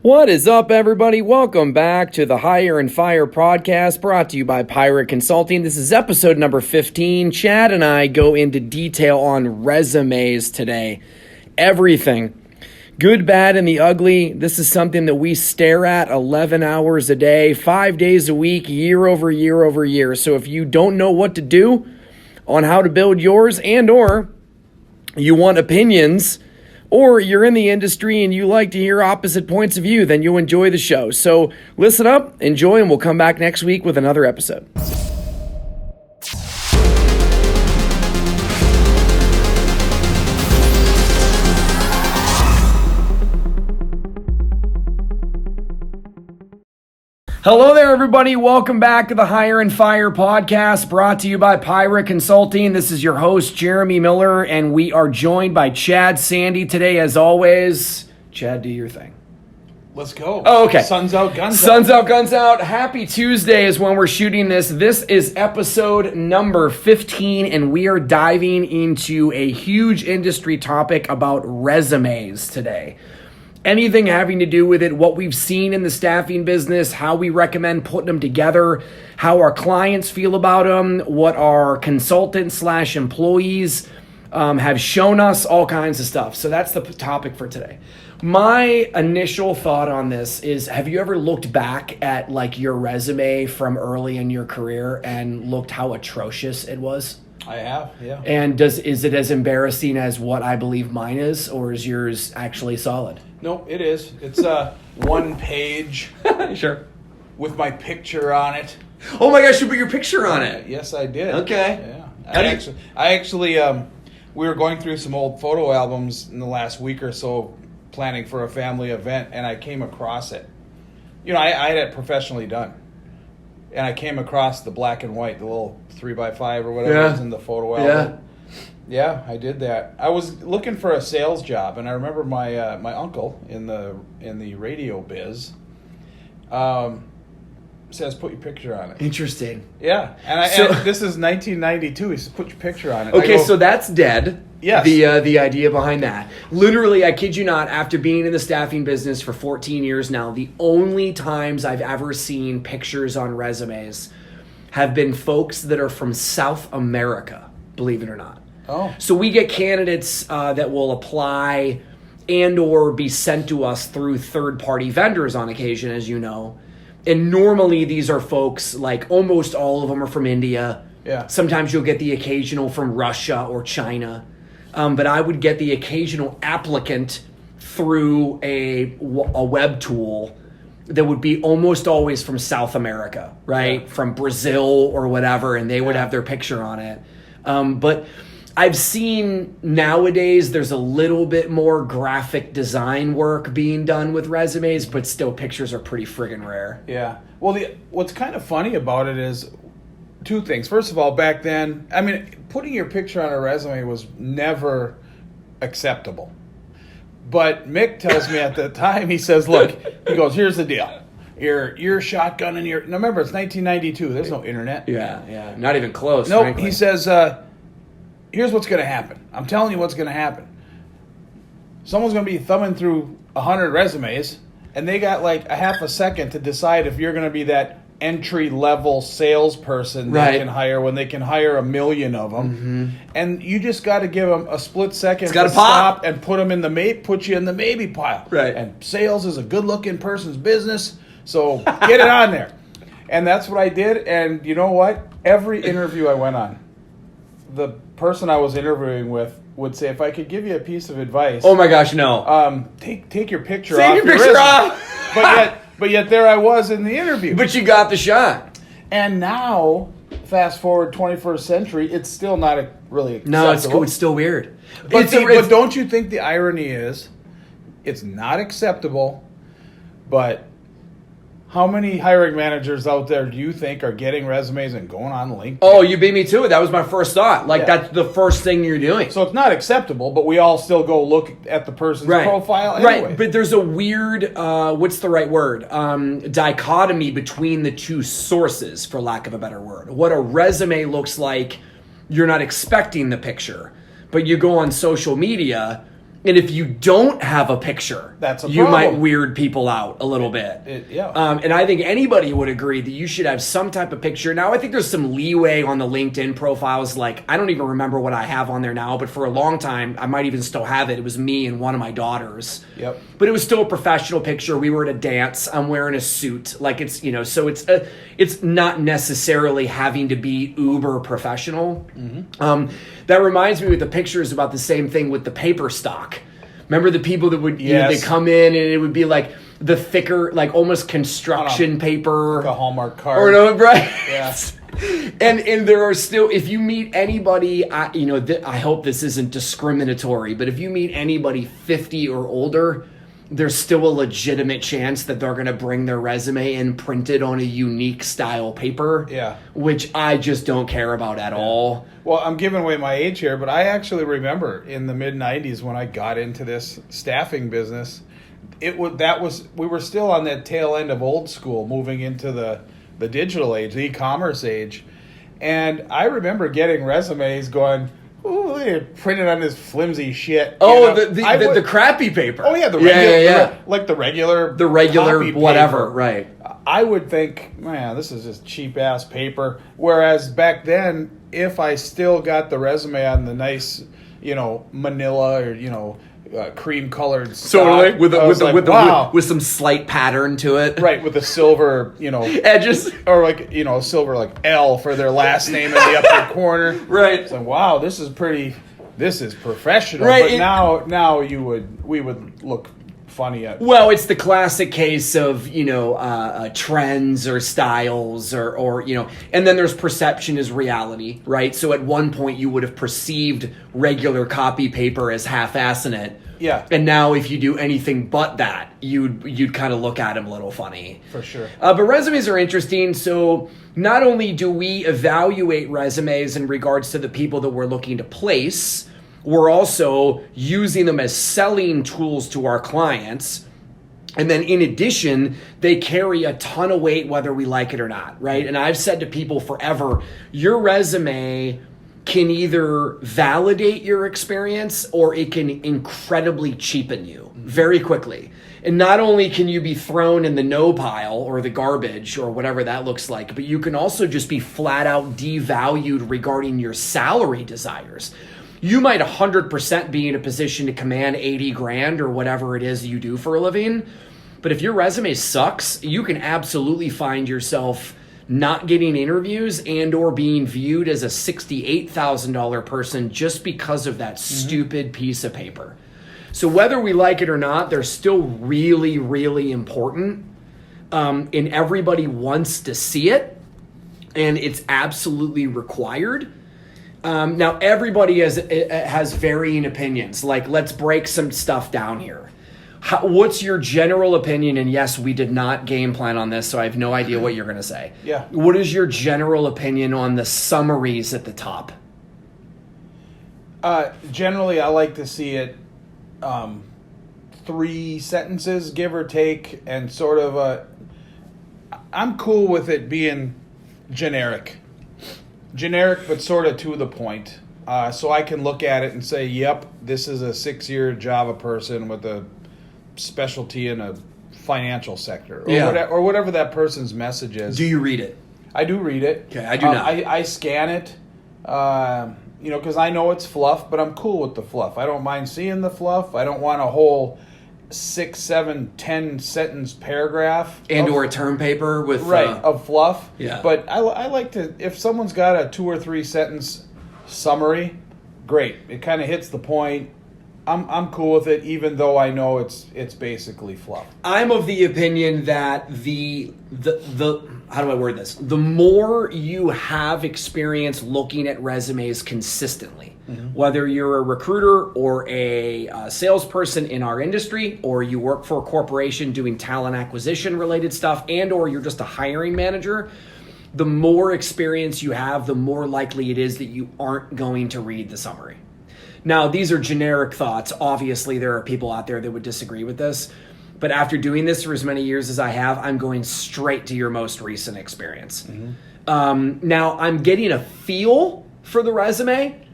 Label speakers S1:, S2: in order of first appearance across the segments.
S1: What is up, everybody? Welcome back to the Hire and Fire podcast brought to you by Pirate Consulting. This is episode number 15. Chad and I go into detail on resumes today. Everything. Good, bad, and the ugly. This is something that we stare at 11 hours a day, 5 days a week, year over year over year. So if you don't know what to do on how to build yours or you want opinions, or you're in the industry and you like to hear opposite points of view, then you'll enjoy the show. So listen up, enjoy, and we'll come back next week with another episode. Hello there, everybody. Welcome back to the Hire and Fire podcast brought to you by Pirate Consulting. This is your host, Jeremy Miller, and we are joined by Chad Sandy today, as always. Chad, do your thing.
S2: Let's go.
S1: Oh, okay.
S2: Sun's out, guns out.
S1: Sun's out, guns out. Happy Tuesday is when we're shooting this. This is episode number 15, and we are diving into a huge industry topic about resumes today. Anything having to do with it, what we've seen in the staffing business, how we recommend putting them together, how our clients feel about them, what our consultants / employees have shown us, all kinds of stuff. So that's the topic for today. My initial thought on this is, have you ever looked back at like your resume from early in your career and looked how atrocious it was?
S2: I have, yeah.
S1: And is it as embarrassing as what I believe mine is, or is yours actually solid?
S2: No, it is. It's one page.
S1: Sure.
S2: With my picture on it.
S1: Oh my gosh, you put your picture on it.
S2: Yes, I did.
S1: Okay.
S2: Yeah. I actually, we were going through some old photo albums in the last week or so, planning for a family event, and I came across it. You know, I had it professionally done. And I came across the black and white, the little 3x5 or whatever was in the photo album. Yeah, I did that. I was looking for a sales job, and I remember my my uncle in the radio biz says, "Put your picture on it."
S1: Interesting.
S2: Yeah, and this is 1992. He says, "Put your picture on it."
S1: Okay, so that's dead.
S2: Yes.
S1: The idea behind that. Literally, I kid you not, after being in the staffing business for 14 years now, the only times I've ever seen pictures on resumes have been folks that are from South America, believe it or not.
S2: Oh.
S1: So we get candidates that will apply and or be sent to us through third-party vendors on occasion, as you know. And normally these are folks, like almost all of them are from India.
S2: Yeah.
S1: Sometimes you'll get the occasional from Russia or China. But I would get the occasional applicant through a web tool that would be almost always from South America, right? Yeah. From Brazil or whatever, and they would have their picture on it. But I've seen nowadays there's a little bit more graphic design work being done with resumes, but still pictures are pretty friggin' rare.
S2: Yeah. Well, what's kind of funny about it is two things. First of all, back then, I mean, putting your picture on a resume was never acceptable. But Mick tells me at the time, he says, look, he goes, here's the deal. You're shotgunning your... Now remember, it's 1992. There's no internet.
S1: Yeah. Not even close,
S2: No,
S1: frankly.
S2: he says, here's what's going to happen. I'm telling you what's going to happen. Someone's going to be thumbing through 100 resumes, and they got like a half a second to decide if you're going to be that entry-level salesperson they can hire when they can hire 1 million of them. Mm-hmm. And you just got to give them a split second to stop and put you in the maybe pile.
S1: Right.
S2: And sales is a good-looking person's business, so get it on there. And that's what I did, and you know what? Every interview I went on, the person I was interviewing with would say, if I could give you a piece of advice...
S1: Oh my gosh, no.
S2: Take your picture off your resume. Off! But yet there I was in the interview.
S1: But you got the shot.
S2: And now, fast forward 21st century, it's still not really acceptable.
S1: No, it's still weird.
S2: But don't you think the irony is, it's not acceptable, but how many hiring managers out there do you think are getting resumes and going on LinkedIn?
S1: Oh, you beat me to it. That was my first thought. That's the first thing you're doing.
S2: So it's not acceptable, but we all still go look at the person's profile anyway.
S1: Right, but there's a weird, what's the right word? Dichotomy between the two sources, for lack of a better word. What a resume looks like, you're not expecting the picture. But you go on social media, And if you don't have a picture,
S2: That's a
S1: you
S2: problem.
S1: might weird people out a little bit. And I think anybody would agree that you should have some type of picture. Now, I think there's some leeway on the LinkedIn profiles. Like, I don't even remember what I have on there now, but for a long time, I might even still have it. It was me and one of my daughters.
S2: Yep.
S1: But it was still a professional picture. We were at a dance. I'm wearing a suit. Like, it's, you know, so it's not necessarily having to be uber professional. That reminds me with the pictures about the same thing with the paper stock. Remember the people that would, you know, they come in and it would be like the thicker, like almost construction paper.
S2: Like a Hallmark card.
S1: Or no, right?
S2: Yeah.
S1: And there are still, if you meet anybody, I hope this isn't discriminatory, but if you meet anybody 50 or older, there's still a legitimate chance that they're going to bring their resume in printed on a unique style paper.
S2: Yeah.
S1: Which I just don't care about at all.
S2: Well, I'm giving away my age here, but I actually remember in the mid-90s when I got into this staffing business, we were still on that tail end of old school, moving into the digital age, the e-commerce age. And I remember getting resumes going, ooh, they're printed on this flimsy shit.
S1: Oh, the crappy paper.
S2: Oh, yeah, the regular,
S1: yeah.
S2: like the regular
S1: copy whatever,
S2: paper.
S1: Right.
S2: I would think, man, this is just cheap-ass paper. Whereas back then, if I still got the resume on the nice, manila or, cream-colored stock,
S1: with some slight pattern to it.
S2: Right, with the silver,
S1: edges.
S2: Or like, silver like L for their last name in the upper corner.
S1: Right.
S2: So, wow, this is professional.
S1: Right.
S2: But now we would look funny at.
S1: Well, it's the classic case of, trends or styles or and then there's perception as reality, right? So at one point you would have perceived regular copy paper as half-assing it.
S2: Yeah.
S1: And now if you do anything but that, you'd kind of look at them a little funny.
S2: For sure.
S1: But resumes are interesting. So not only do we evaluate resumes in regards to the people that we're looking to place, we're also using them as selling tools to our clients. And then in addition, they carry a ton of weight whether we like it or not, right? And I've said to people forever, your resume can either validate your experience or it can incredibly cheapen you very quickly. And not only can you be thrown in the no pile or the garbage or whatever that looks like, but you can also just be flat out devalued regarding your salary desires. You might 100% be in a position to command 80 grand or whatever it is you do for a living. But if your resume sucks, you can absolutely find yourself not getting interviews and or being viewed as a $68,000 person just because of that stupid piece of paper. So whether we like it or not, they're still really, really important. And everybody wants to see it. And it's absolutely required. Now, everybody has varying opinions. Like, let's break some stuff down here. What's your general opinion? And yes, we did not game plan on this, so I have no idea what you're going to say.
S2: Yeah.
S1: What is your general opinion on the summaries at the top?
S2: Generally, I like to see it 3 sentences, give or take, and sort of I'm cool with it being generic. Generic, but sort of to the point. So I can look at it and say, yep, this is a 6-year Java person with a specialty in a financial sector. Or whatever that person's message is.
S1: Do you read it?
S2: I do read it.
S1: Okay, I do not.
S2: I scan it, because I know it's fluff, but I'm cool with the fluff. I don't mind seeing the fluff. I don't want a whole 6, 7, 10 sentence paragraph
S1: or a term paper with
S2: of fluff.
S1: Yeah.
S2: But I like to, if someone's got a 2 or 3 sentence summary, great. It kind of hits the point. I'm cool with it, even though I know it's basically fluff.
S1: I'm of the opinion that the how do I word this? The more you have experience looking at resumes consistently, whether you're a recruiter or a salesperson in our industry, or you work for a corporation doing talent acquisition related stuff, and or you're just a hiring manager, the more experience you have, the more likely it is that you aren't going to read the summary. Now, these are generic thoughts. Obviously, there are people out there that would disagree with this. But after doing this for as many years as I have, I'm going straight to your most recent experience. Now, I'm getting a feel for the resume.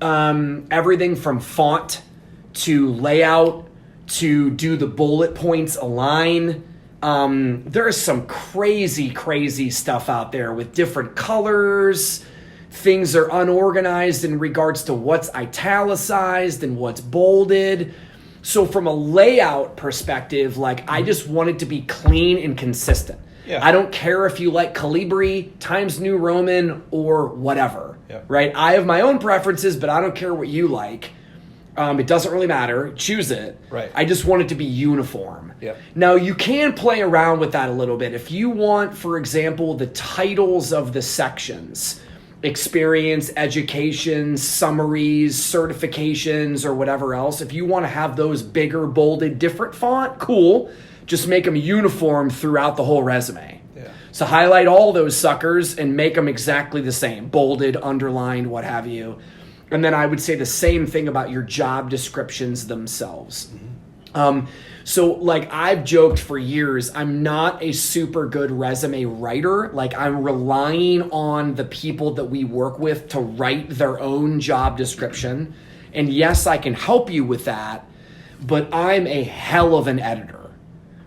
S1: Everything from font to layout, to do the bullet points align. There is some crazy stuff out there with different colors. Things are unorganized in regards to what's italicized and what's bolded. So from a layout perspective, like, I just want it to be clean and consistent.
S2: Yeah.
S1: I don't care if you like Calibri, Times New Roman, or whatever,
S2: Yep.
S1: right? I have my own preferences, but I don't care what you like. It doesn't really matter. Choose it.
S2: Right.
S1: I just want it to be uniform.
S2: Yep.
S1: Now, you can play around with that a little bit. If you want, for example, the titles of the sections, experience, education, summaries, certifications, or whatever else, if you want to have those bigger, bolded, different font, cool. Just make them uniform throughout the whole resume.
S2: Yeah.
S1: So highlight all those suckers and make them exactly the same, bolded, underlined, what have you. And then I would say the same thing about your job descriptions themselves. So like, I've joked for years, I'm not a super good resume writer. Like, I'm relying on the people that we work with to write their own job description. And yes, I can help you with that, but I'm a hell of an editor,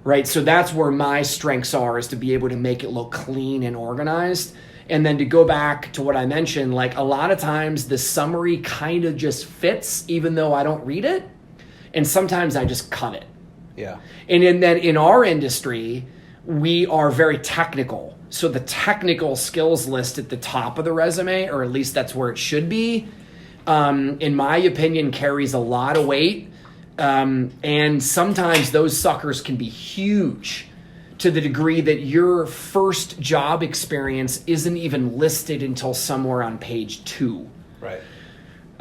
S1: right? So that's where my strengths are, is to be able to make it look clean and organized. And then to go back to what I mentioned, like, a lot of times the summary kind of just fits even though I don't read it. And sometimes I just cut it.
S2: Yeah.
S1: And then in our industry, we are very technical. So the technical skills list at the top of the resume, or at least that's where it should be, in my opinion, carries a lot of weight. And sometimes those suckers can be huge, to the degree that your first job experience isn't even listed until somewhere on page 2.
S2: Right.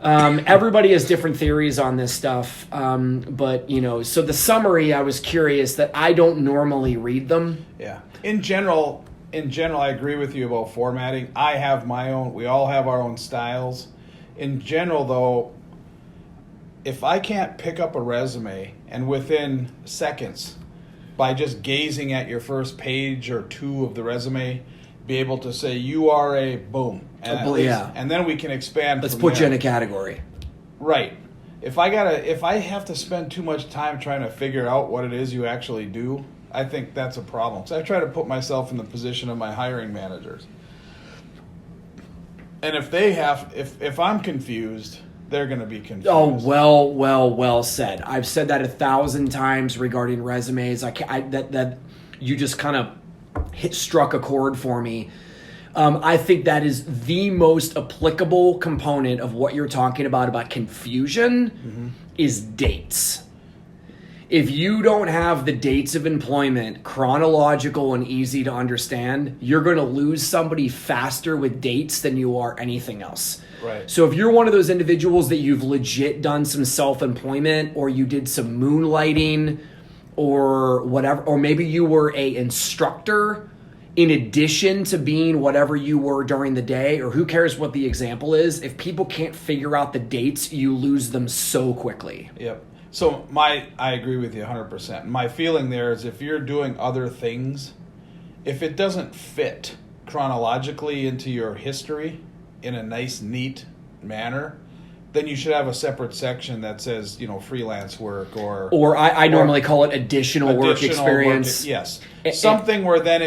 S1: Everybody has different theories on this stuff. But, so the summary, I was curious that I don't normally read them.
S2: Yeah. In general, I agree with you about formatting. I have my own. We all have our own styles. In general, though, if I can't pick up a resume and within seconds, by just gazing at your first page or 2 of the resume, be able to say you are a boom, and then we can expand.
S1: Let's
S2: from
S1: put you
S2: there.
S1: in a category.
S2: Right. If I have to spend too much time trying to figure out what it is you actually do, I think that's a problem. So I try to put myself in the position of my hiring managers. And if I'm confused, they're going to be confused.
S1: Oh, well said. I've said that 1,000 times regarding resumes. That you just kind of struck a chord for me. I think that is the most applicable component of what you're talking about confusion, is dates. If you don't have the dates of employment chronological and easy to understand, you're going to lose somebody faster with dates than you are anything else.
S2: Right.
S1: So if you're one of those individuals that you've legit done some self-employment, or you did some moonlighting or whatever, or maybe you were a instructor in addition to being whatever you were during the day, or who cares what the example is, if people can't figure out the dates, you lose them so quickly.
S2: Yep. So I agree with you 100%. My feeling there is, if you're doing other things, if it doesn't fit chronologically into your history in a nice, neat manner, then you should have a separate section that says, freelance work or
S1: I normally call it additional work experience.
S2: Yes. Something where then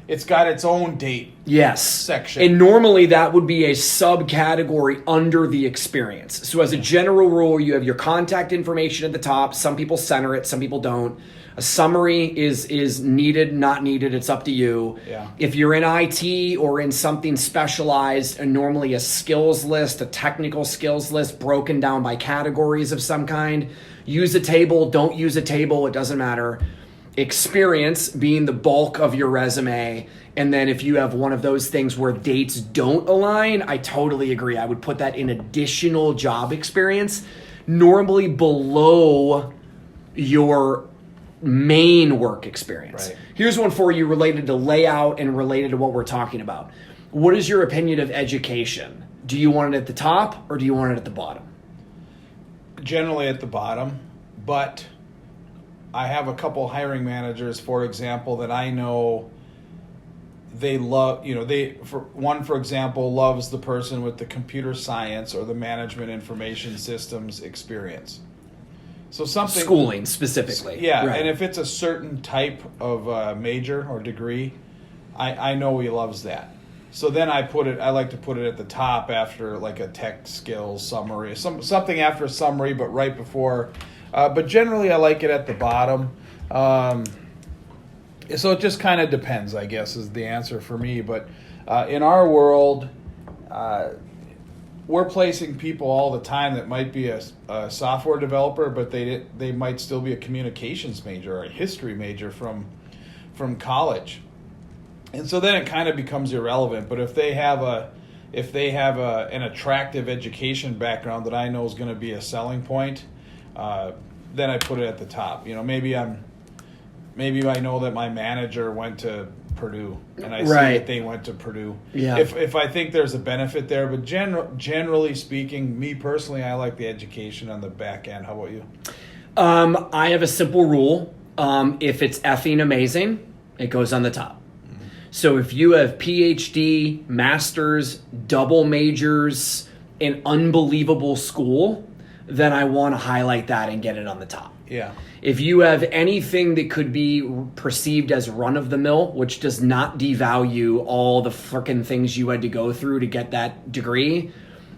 S2: it's got its own date.
S1: Yes.
S2: Section.
S1: And normally that would be a subcategory under the experience. So as a general rule, you have your contact information at the top. Some people center it, some people don't. A summary is needed, not needed. It's up to you.
S2: Yeah.
S1: If you're in IT or in something specialized, and normally a skills list, a technical skills list broken down by categories of some kind, use a table, don't use a table, it doesn't matter. Experience being the bulk of your resume. And then if you have one of those things where dates don't align, I totally agree. I would put that in additional job experience, normally below your main work experience.
S2: Right.
S1: Here's one for you related to layout and related to what we're talking about. What is your opinion of education? Do you want it at the top or do you want it at the bottom?
S2: Generally at the bottom, but I have a couple hiring managers, for example, that I know they love, for example, loves the person with the computer science or the management information systems experience. So something
S1: schooling specifically.
S2: Yeah,
S1: right.
S2: and if it's a certain type of major or degree, I know he loves that. So then I like to put it at the top after like a tech skills summary, something after a summary, but right before. But generally, I like it at the bottom. So it just kind of depends, I guess, is the answer for me. But in our world, we're placing people all the time that might be a software developer, but they might still be a communications major or a history major from college, and so then it kind of becomes irrelevant. But if they have an attractive education background that I know is going to be a selling point, then I put it at the top. Maybe I know that my manager went to Purdue, and I see that they went to Purdue.
S1: Yeah.
S2: If I think there's a benefit there, but generally speaking, me personally, I like the education on the back end. How about you?
S1: I have a simple rule. If it's effing amazing, it goes on the top. Mm-hmm. So if you have PhD, masters, double majors, an unbelievable school, then I want to highlight that and get it on the top.
S2: Yeah.
S1: If you have anything that could be perceived as run-of-the-mill, which does not devalue all the frickin' things you had to go through to get that degree,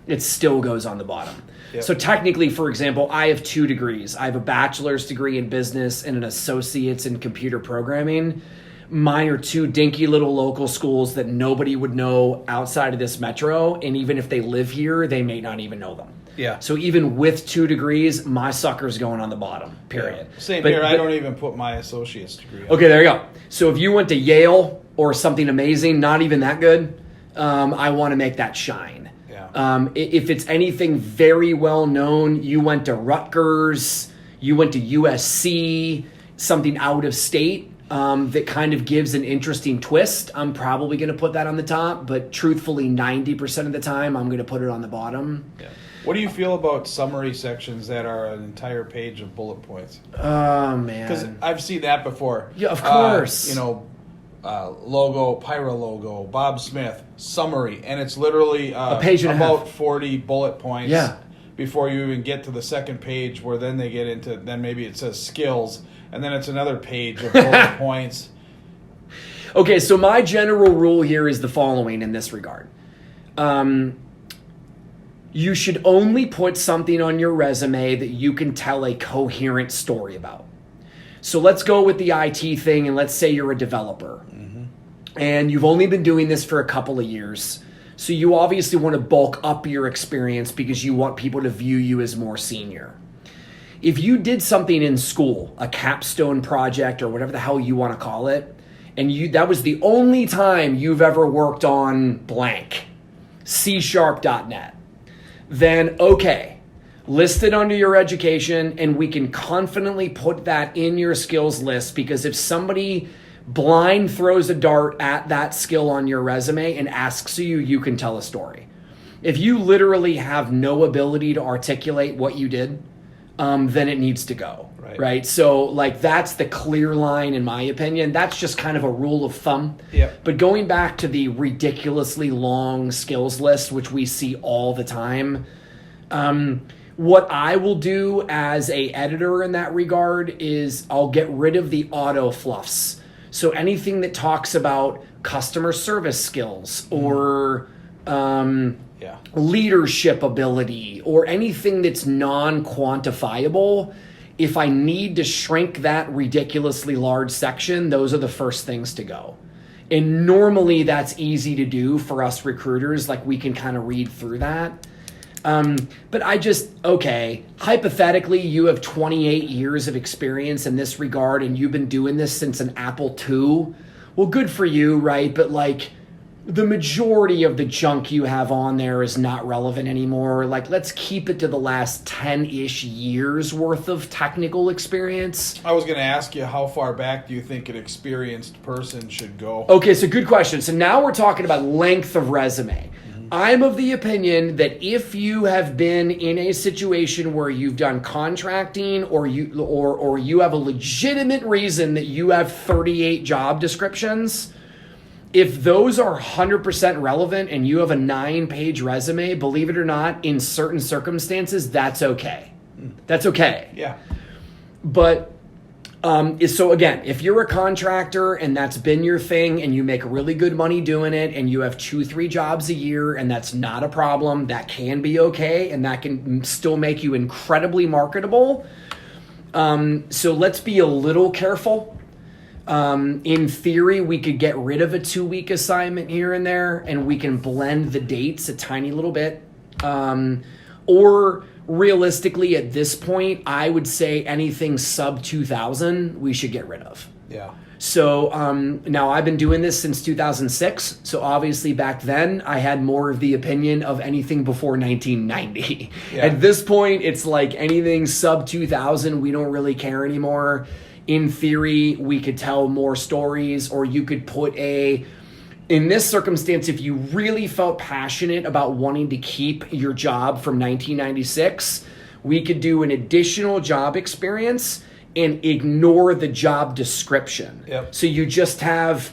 S1: it still goes on the bottom. Yep. So technically, for example, I have 2 degrees. I have a bachelor's degree in business and an associate's in computer programming. Mine are 2 dinky little local schools that nobody would know outside of this metro, and even if they live here, they may not even know them.
S2: Yeah.
S1: So even with 2 degrees, my sucker's going on the bottom, period.
S2: Yeah. Same here. I don't even put my associate's degree on.
S1: Okay, there you go. So if you went to Yale or something amazing, not even that good, I want to make that shine.
S2: Yeah.
S1: If it's anything very well known, you went to Rutgers, you went to USC, something out of state, that kind of gives an interesting twist, I'm probably going to put that on the top. But truthfully, 90% of the time, I'm going to put it on the bottom.
S2: Yeah. What do you feel about summary sections that are an entire page of bullet points?
S1: Oh, man.
S2: Because I've seen that before.
S1: Yeah, of course.
S2: Logo, Pyro logo, Bob Smith, summary, and it's literally
S1: a page and
S2: about
S1: a half.
S2: 40 bullet points.
S1: Yeah.
S2: Before you even get to the second page, where then they get into, then maybe it says skills, and then it's another page of bullet points.
S1: Okay, so my general rule here is the following in this regard. You should only put something on your resume that you can tell a coherent story about. So let's go with the IT thing, and let's say you're a developer. Mm-hmm. And you've only been doing this for a couple of years. So you obviously want to bulk up your experience because you want people to view you as more senior. If you did something in school, a capstone project or whatever the hell you want to call it, and that was the only time you've ever worked on blank, C#.net, then okay, list it under your education and we can confidently put that in your skills list, because if somebody blind throws a dart at that skill on your resume and asks you, you can tell a story. If you literally have no ability to articulate what you did, then it needs to go, right? So like that's the clear line in my opinion. That's just kind of a rule of thumb.
S2: Yep.
S1: But going back to the ridiculously long skills list, which we see all the time, what I will do as a editor in that regard is I'll get rid of the auto fluffs. So anything that talks about customer service skills or leadership ability or anything that's non-quantifiable, if I need to shrink that ridiculously large section, those are the first things to go. And normally that's easy to do for us recruiters. Like we can kind of read through that. But hypothetically, you have 28 years of experience in this regard and you've been doing this since an Apple II. Well, good for you, right? But like the majority of the junk you have on there is not relevant anymore. Like let's keep it to the last 10-ish years worth of technical experience.
S2: I was going to ask you, how far back do you think an experienced person should go?
S1: Okay, so good question. So now we're talking about length of resume. I'm of the opinion that if you have been in a situation where you've done contracting or you have a legitimate reason that you have 38 job descriptions, if those are 100% relevant and you have a 9-page resume, believe it or not, in certain circumstances, that's okay. That's okay.
S2: Yeah.
S1: But so again, if you're a contractor and that's been your thing and you make really good money doing it and you have 2-3 jobs a year and that's not a problem, that can be okay and that can still make you incredibly marketable. So let's be a little careful. In theory, we could get rid of a 2-week assignment here and there and we can blend the dates a tiny little bit. Or realistically, at this point, I would say anything sub 2,000 we should get rid of.
S2: Yeah.
S1: So now I've been doing this since 2006. So obviously back then I had more of the opinion of anything before 1990.
S2: Yeah.
S1: At this point, it's like anything sub 2,000, we don't really care anymore. In theory, we could tell more stories, or you could put in this circumstance, if you really felt passionate about wanting to keep your job from 1996, we could do an additional job experience and ignore the job description.
S2: Yep.
S1: So you just have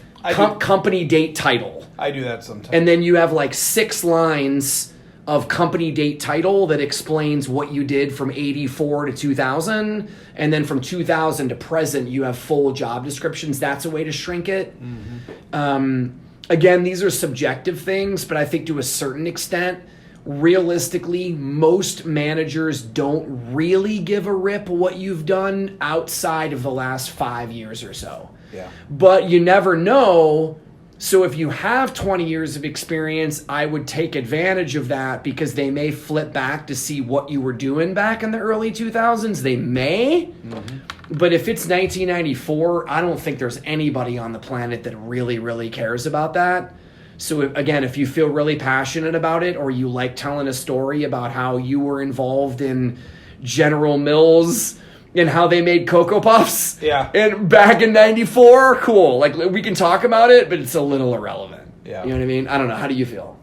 S1: company date title.
S2: I do that sometimes.
S1: And then you have like 6 lines of company date title that explains what you did from 84 to 2000. And then from 2000 to present, you have full job descriptions. That's a way to shrink it. Mm-hmm. Again, these are subjective things, but I think to a certain extent, realistically, most managers don't really give a rip what you've done outside of the last 5 years or so.
S2: Yeah.
S1: But you never know. So if you have 20 years of experience, I would take advantage of that because they may flip back to see what you were doing back in the early 2000s. They may. Mm-hmm. But if it's 1994, I don't think there's anybody on the planet that really, really cares about that. So again, if you feel really passionate about it or you like telling a story about how you were involved in General Mills and how they made Cocoa Puffs and back in 94, cool. Like we can talk about it, but it's a little irrelevant.
S2: Yeah.
S1: You know what I mean? I don't know. How do you feel?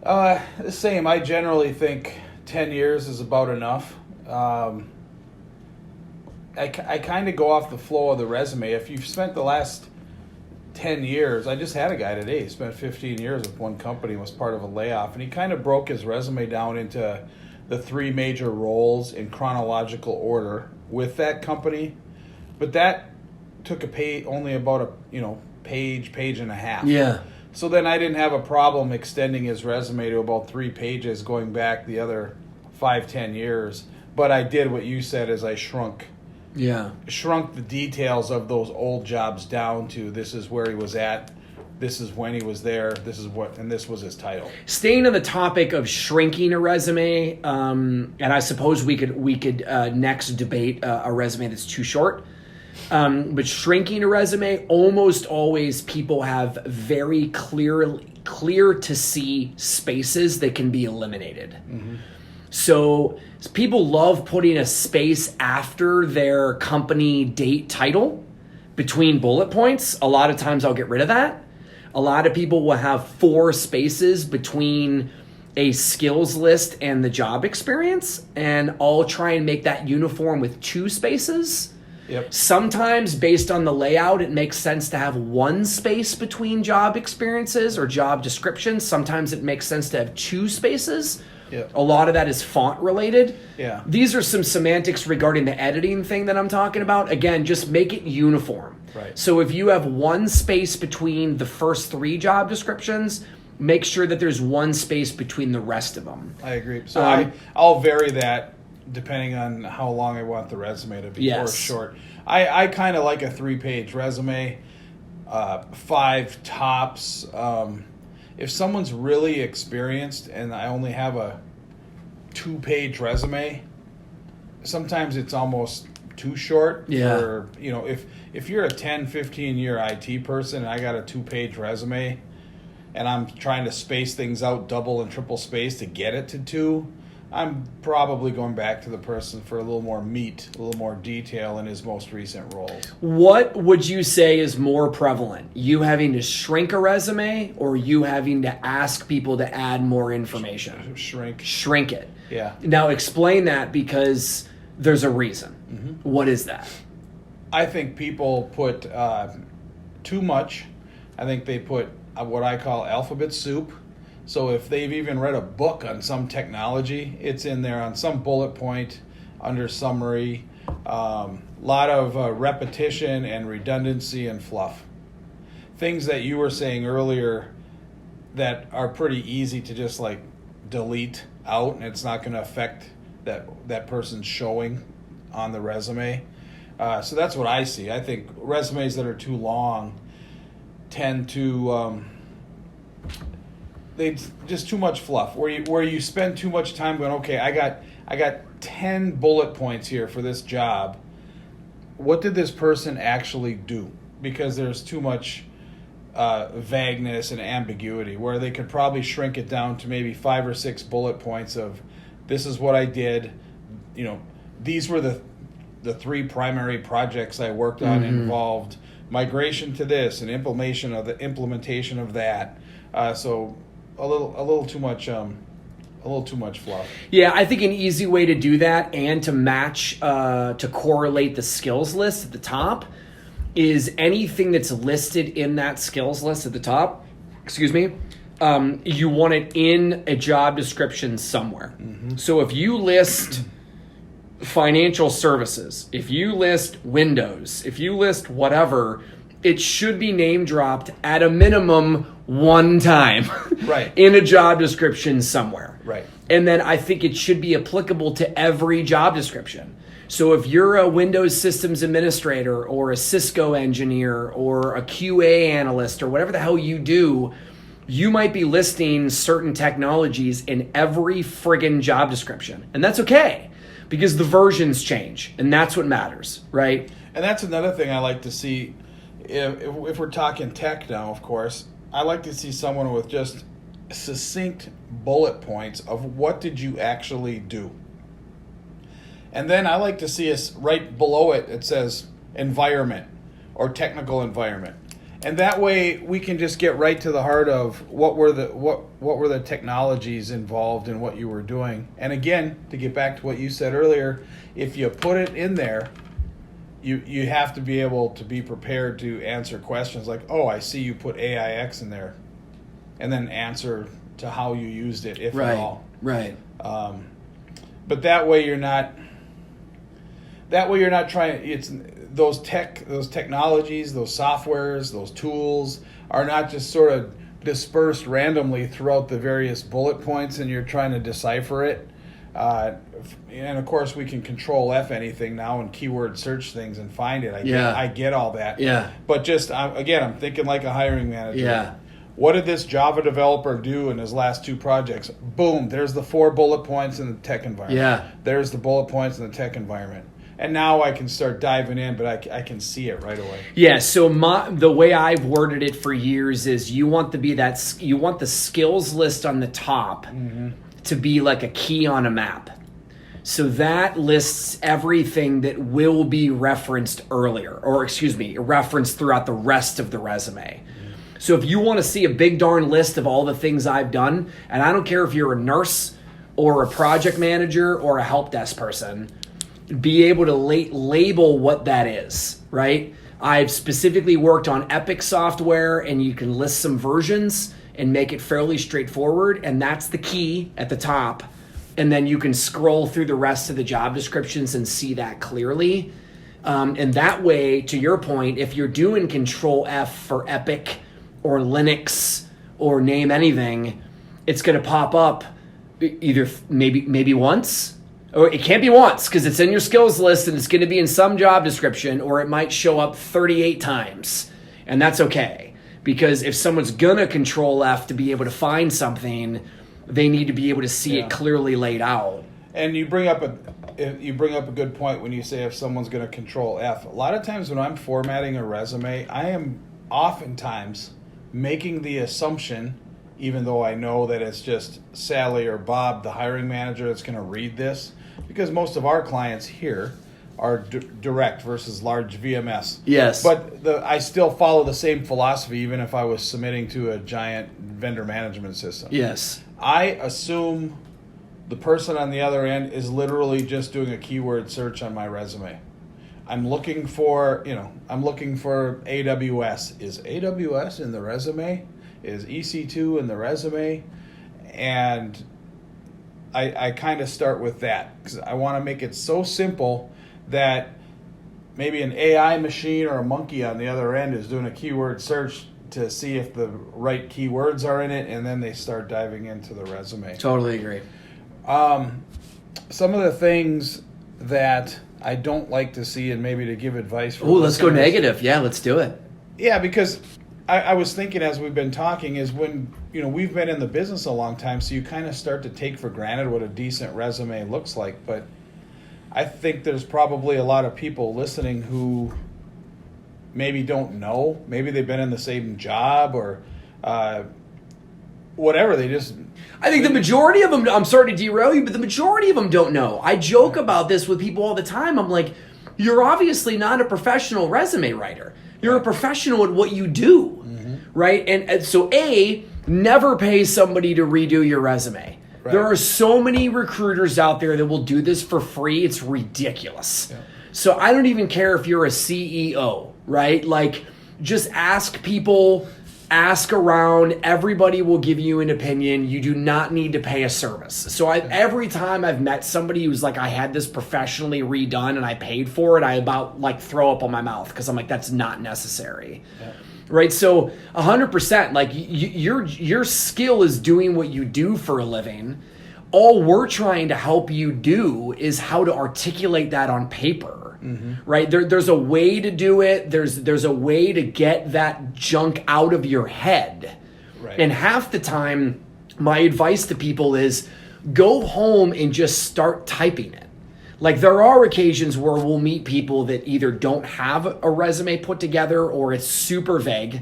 S2: The same. I generally think 10 years is about enough. I kind of go off the flow of the resume. If you've spent the last 10 years, I just had a guy today, he spent 15 years with one company, was part of a layoff, and he kind of broke his resume down into the 3 major roles in chronological order with that company. But that took only about a page and a half.
S1: Yeah.
S2: So then I didn't have a problem extending his resume to about 3 pages going back the other 5-10 years. But I did what you said, is I shrunk the details of those old jobs down to this is where he was at, this is when he was there, this is what, and this was his title.
S1: Staying on the topic of shrinking a resume, and I suppose we could next debate a resume that's too short. But shrinking a resume, almost always people have very clear to see spaces that can be eliminated. Mm-hmm. So people love putting a space after their company date title between bullet points. A lot of times I'll get rid of that. A lot of people will have 4 spaces between a skills list and the job experience, and I'll try and make that uniform with 2 spaces.
S2: Yep.
S1: Sometimes based on the layout, it makes sense to have 1 space between job experiences or job descriptions. Sometimes it makes sense to have 2 spaces.
S2: Yep.
S1: A lot of that is font related.
S2: Yeah.
S1: These are some semantics regarding the editing thing that I'm talking about. Again, just make it uniform.
S2: Right.
S1: So if you have 1 space between the first 3 job descriptions, make sure that there's 1 space between the rest of them.
S2: I agree. So I'll vary that depending on how long I want the resume to be, or short. I kind of like a 3-page resume, 5 tops. If someone's really experienced and I only have a 2-page resume, sometimes it's almost too short.
S1: Yeah.
S2: For, if you're a 10, 15-year IT person and I got a 2-page resume and I'm trying to space things out double and triple space to get it to 2, I'm probably going back to the person for a little more meat, a little more detail in his most recent roles.
S1: What would you say is more prevalent? You having to shrink a resume or you having to ask people to add more information? Shrink it.
S2: Yeah.
S1: Now explain that, because there's a reason. Mm-hmm. What is that?
S2: I think people put too much. I think they put what I call alphabet soup. So if they've even read a book on some technology, it's in there on some bullet point. under summary, lot of repetition and redundancy and fluff. Things that you were saying earlier that are pretty easy to just like delete out, and it's not going to affect that person's showing on the resume. So that's what I see. I think resumes that are too long tend to they just too much fluff. Where you spend too much time going, okay, I got 10 bullet points here for this job. What did this person actually do? Because there's too much vagueness and ambiguity, where they could probably shrink it down to maybe 5 or 6 bullet points of, this is what I did. These were the 3 primary projects I worked on, involved migration to this and implementation of that. So a little too much fluff.
S1: Yeah, I think an easy way to do that and to match, to correlate the skills list at the top, is anything that's listed in that skills list at the top, you want it in a job description somewhere. So if you list financial services, if you list Windows, if you list whatever, it should be name dropped at a minimum one time
S2: Right.
S1: in a job description somewhere.
S2: Right.
S1: And then I think it should be applicable to every job description. So if you're a Windows systems administrator or a Cisco engineer or a QA analyst or whatever the hell you do, you might be listing certain technologies in every friggin' job description. And that's okay, because the versions change, and that's what matters, right?
S2: And that's another thing I like to see. If we're talking tech now, of course, I like to see someone with just succinct bullet points of what did you actually do. And then I like to see us right below it, it says environment or technical environment. And that way we can just get right to the heart of what were the technologies involved in what you were doing. And again, to get back to what you said earlier, if you put it in there, you have to be able to be prepared to answer questions like, oh, I see you put AIX in there, and then answer to how you used it, if at all.
S1: Right.
S2: But that way you're not trying. It's those technologies, those softwares, those tools are not just sort of dispersed randomly throughout the various bullet points, and you're trying to decipher it. And of course, we can control F anything now and keyword search things and find it. I get all that.
S1: Yeah.
S2: But just I'm thinking like a hiring manager.
S1: Yeah.
S2: What did this Java developer do in his last 2 projects? Boom, there's the 4 bullet points in the tech environment.
S1: Yeah.
S2: There's the bullet points in the tech environment. And now I can start diving in, but I can see it right away.
S1: Yeah, so the way I've worded it for years is you want the skills list on the top to be like a key on a map. So that lists everything that will be referenced referenced throughout the rest of the resume. So if you want to see a big darn list of all the things I've done, and I don't care if you're a nurse or a project manager or a help desk person, be able to label what that is, right? I've specifically worked on Epic software, and you can list some versions and make it fairly straightforward, and that's the key at the top. And then you can scroll through the rest of the job descriptions and see that clearly. And that way, to your point, if you're doing Control F for Epic or Linux or name anything, it's going to pop up either maybe once, or it can't be once because it's in your skills list and it's going to be in some job description, or it might show up 38 times. And that's okay, because if someone's going to Control F to be able to find something, they need to be able to see it clearly laid out.
S2: And you bring up a good point when you say if someone's going to Control F. A lot of times when I'm formatting a resume, I am oftentimes making the assumption, even though I know that it's just Sally or Bob, the hiring manager, that's going to read this, because most of our clients here are direct versus large VMS.
S1: Yes.
S2: But I still follow the same philosophy even if I was submitting to a giant vendor management system.
S1: Yes.
S2: I assume the person on the other end is literally just doing a keyword search on my resume. I'm looking for AWS. Is AWS in the resume? Is EC2 in the resume? And I kind of start with that because I want to make it so simple that maybe an AI machine or a monkey on the other end is doing a keyword search to see if the right keywords are in it, and then they start diving into the resume.
S1: Totally agree.
S2: Some of the things that I don't like to see, and maybe to give advice for
S1: Let's go
S2: listeners.
S1: negative. Yeah, let's do it.
S2: Yeah, because I was thinking as we've been talking is when, we've been in the business a long time, so you kind of start to take for granted what a decent resume looks like. But I think there's probably a lot of people listening who maybe don't know. Maybe they've been in the same job or whatever.
S1: I think the majority of them, I'm sorry to derail you, but the majority of them don't know. I joke about this with people all the time. I'm like, you're obviously not a professional resume writer. You're a professional at what you do, right? And so never pay somebody to redo your resume. Right. There are so many recruiters out there that will do this for free. It's ridiculous. Yeah. So I don't even care if you're a CEO, right? Like, just ask people, ask around. Everybody will give you an opinion. You do not need to pay a service. So every time I've met somebody who's like, I had this professionally redone and I paid for it, I about like throw up on my mouth because I'm like, that's not necessary. Yeah. Right? So 100%, like your skill is doing what you do for a living. All we're trying to help you do is how to articulate that on paper. Right? There's a way to do it. There's a way to get that junk out of your head. Right. And half the time, my advice to people is go home and just start typing it. Like, there are occasions where we'll meet people that either don't have a resume put together or it's super vague.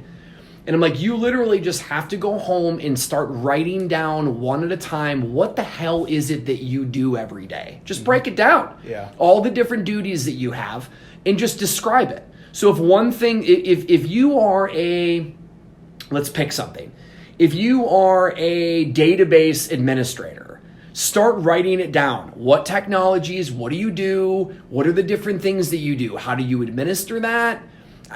S1: And I'm like, you literally just have to go home and start writing down one at a time, what the hell is it that you do every day? Just break it down. Yeah. All the different duties that you have and just describe it. So if one thing, if you are let's pick something. If you are a database administrator, start writing it down. What technologies, what do you do? What are the different things that you do? How do you administer that?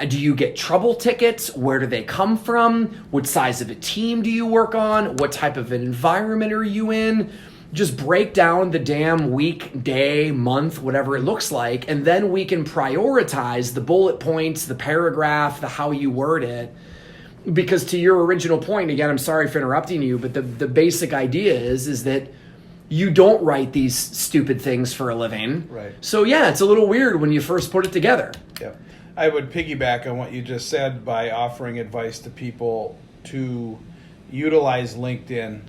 S1: Do you get trouble tickets? Where do they come from? What size of a team do you work on? What type of an environment are you in? Just break down the damn week, day, month, whatever it looks like, and then we can prioritize the bullet points, the paragraph, the how you word it. Because to your original point, again, I'm sorry for interrupting you, but the basic idea is that you don't write these stupid things for a living. Right. So yeah, it's a little weird when you first put it together.
S2: Yeah. I would piggyback on what you just said by offering advice to people to utilize LinkedIn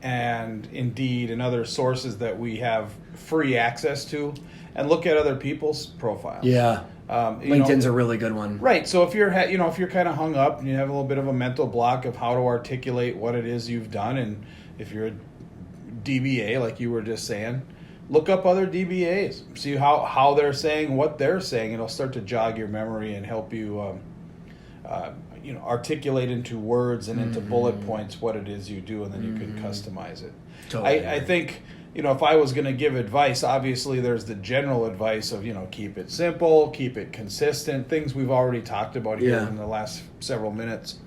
S2: and Indeed and other sources that we have free access to, and look at other people's profiles.
S1: Yeah, LinkedIn's a really good one.
S2: Right. So if you're if you're kind of hung up and you have a little bit of a mental block of how to articulate what it is you've done, and if you're a DBA like you were just saying, look up other DBAs. See how they're saying what they're saying. It'll start to jog your memory and help you, articulate into words and into bullet points what it is you do, and then you can customize it. Totally. I think, if I was going to give advice, obviously there's the general advice of, keep it simple, keep it consistent, things we've already talked about here in the last several minutes.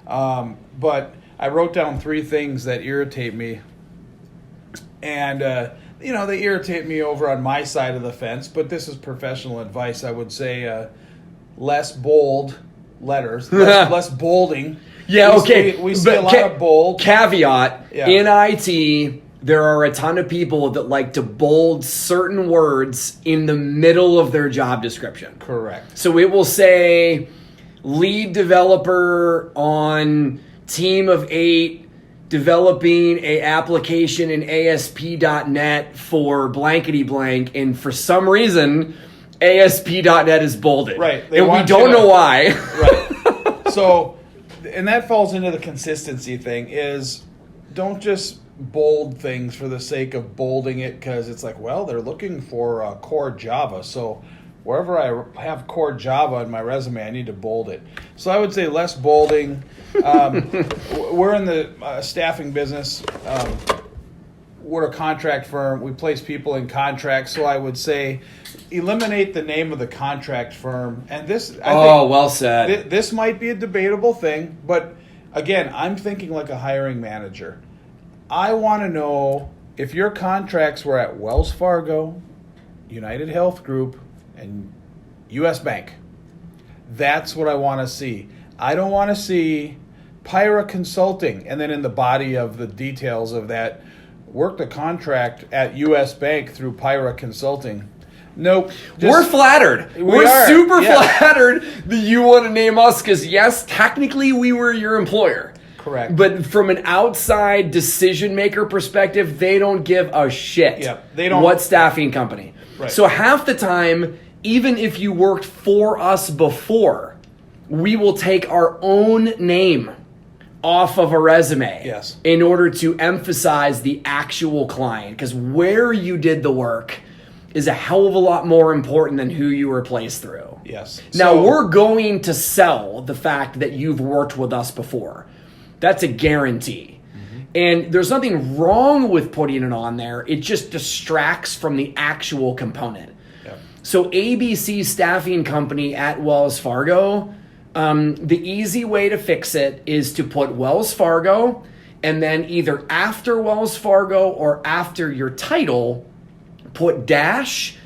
S2: But I wrote down 3 things that irritate me. And, they irritate me over on my side of the fence, but this is professional advice. I would say less bold letters, less bolding.
S1: Yeah, okay.
S2: We see a lot of bold.
S1: Caveat, in IT, there are a ton of people that like to bold certain words in the middle of their job description.
S2: Correct.
S1: So it will say, lead developer on team of 8, developing a application in ASP.NET for blankety blank, and for some reason, ASP.NET is bolded.
S2: Right.
S1: And we don't know why.
S2: Right. So, and that falls into the consistency thing, is don't just bold things for the sake of bolding it, because it's like, well, they're looking for core Java, so wherever I have core Java in my resume, I need to bold it. So I would say less bolding. We're in the staffing business. We're a contract firm. We place people in contracts. So I would say eliminate the name of the contract firm. And this, I think,
S1: well said.
S2: This might be a debatable thing, but again, I'm thinking like a hiring manager. I want to know if your contracts were at Wells Fargo, United Health Group, and U.S. Bank, that's what I want to see. I don't want to see Pyra Consulting, and then in the body of the details of that, work the contract at U.S. Bank through Pyra Consulting. Nope.
S1: We're flattered. We're
S2: are,
S1: super
S2: yeah.
S1: flattered that you want to name us because, yes, technically we were your employer.
S2: Correct.
S1: But from an outside decision maker perspective, they don't give a shit.
S2: Yep, they don't.
S1: What staffing company.
S2: Right.
S1: So half the time, even if you worked for us before, we will take our own name off of a resume.
S2: Yes.
S1: In order to emphasize the actual client. Because where you did the work is a hell of a lot more important than who you were placed through.
S2: Yes.
S1: Now,
S2: So-
S1: we're going to sell the fact that you've worked with us before. That's a guarantee. And there's nothing wrong with putting it on there. It just distracts from the actual component.
S2: Yep.
S1: So ABC Staffing Company at Wells Fargo, the easy way to fix it is to put Wells Fargo, and then either after Wells Fargo or after your title, put dash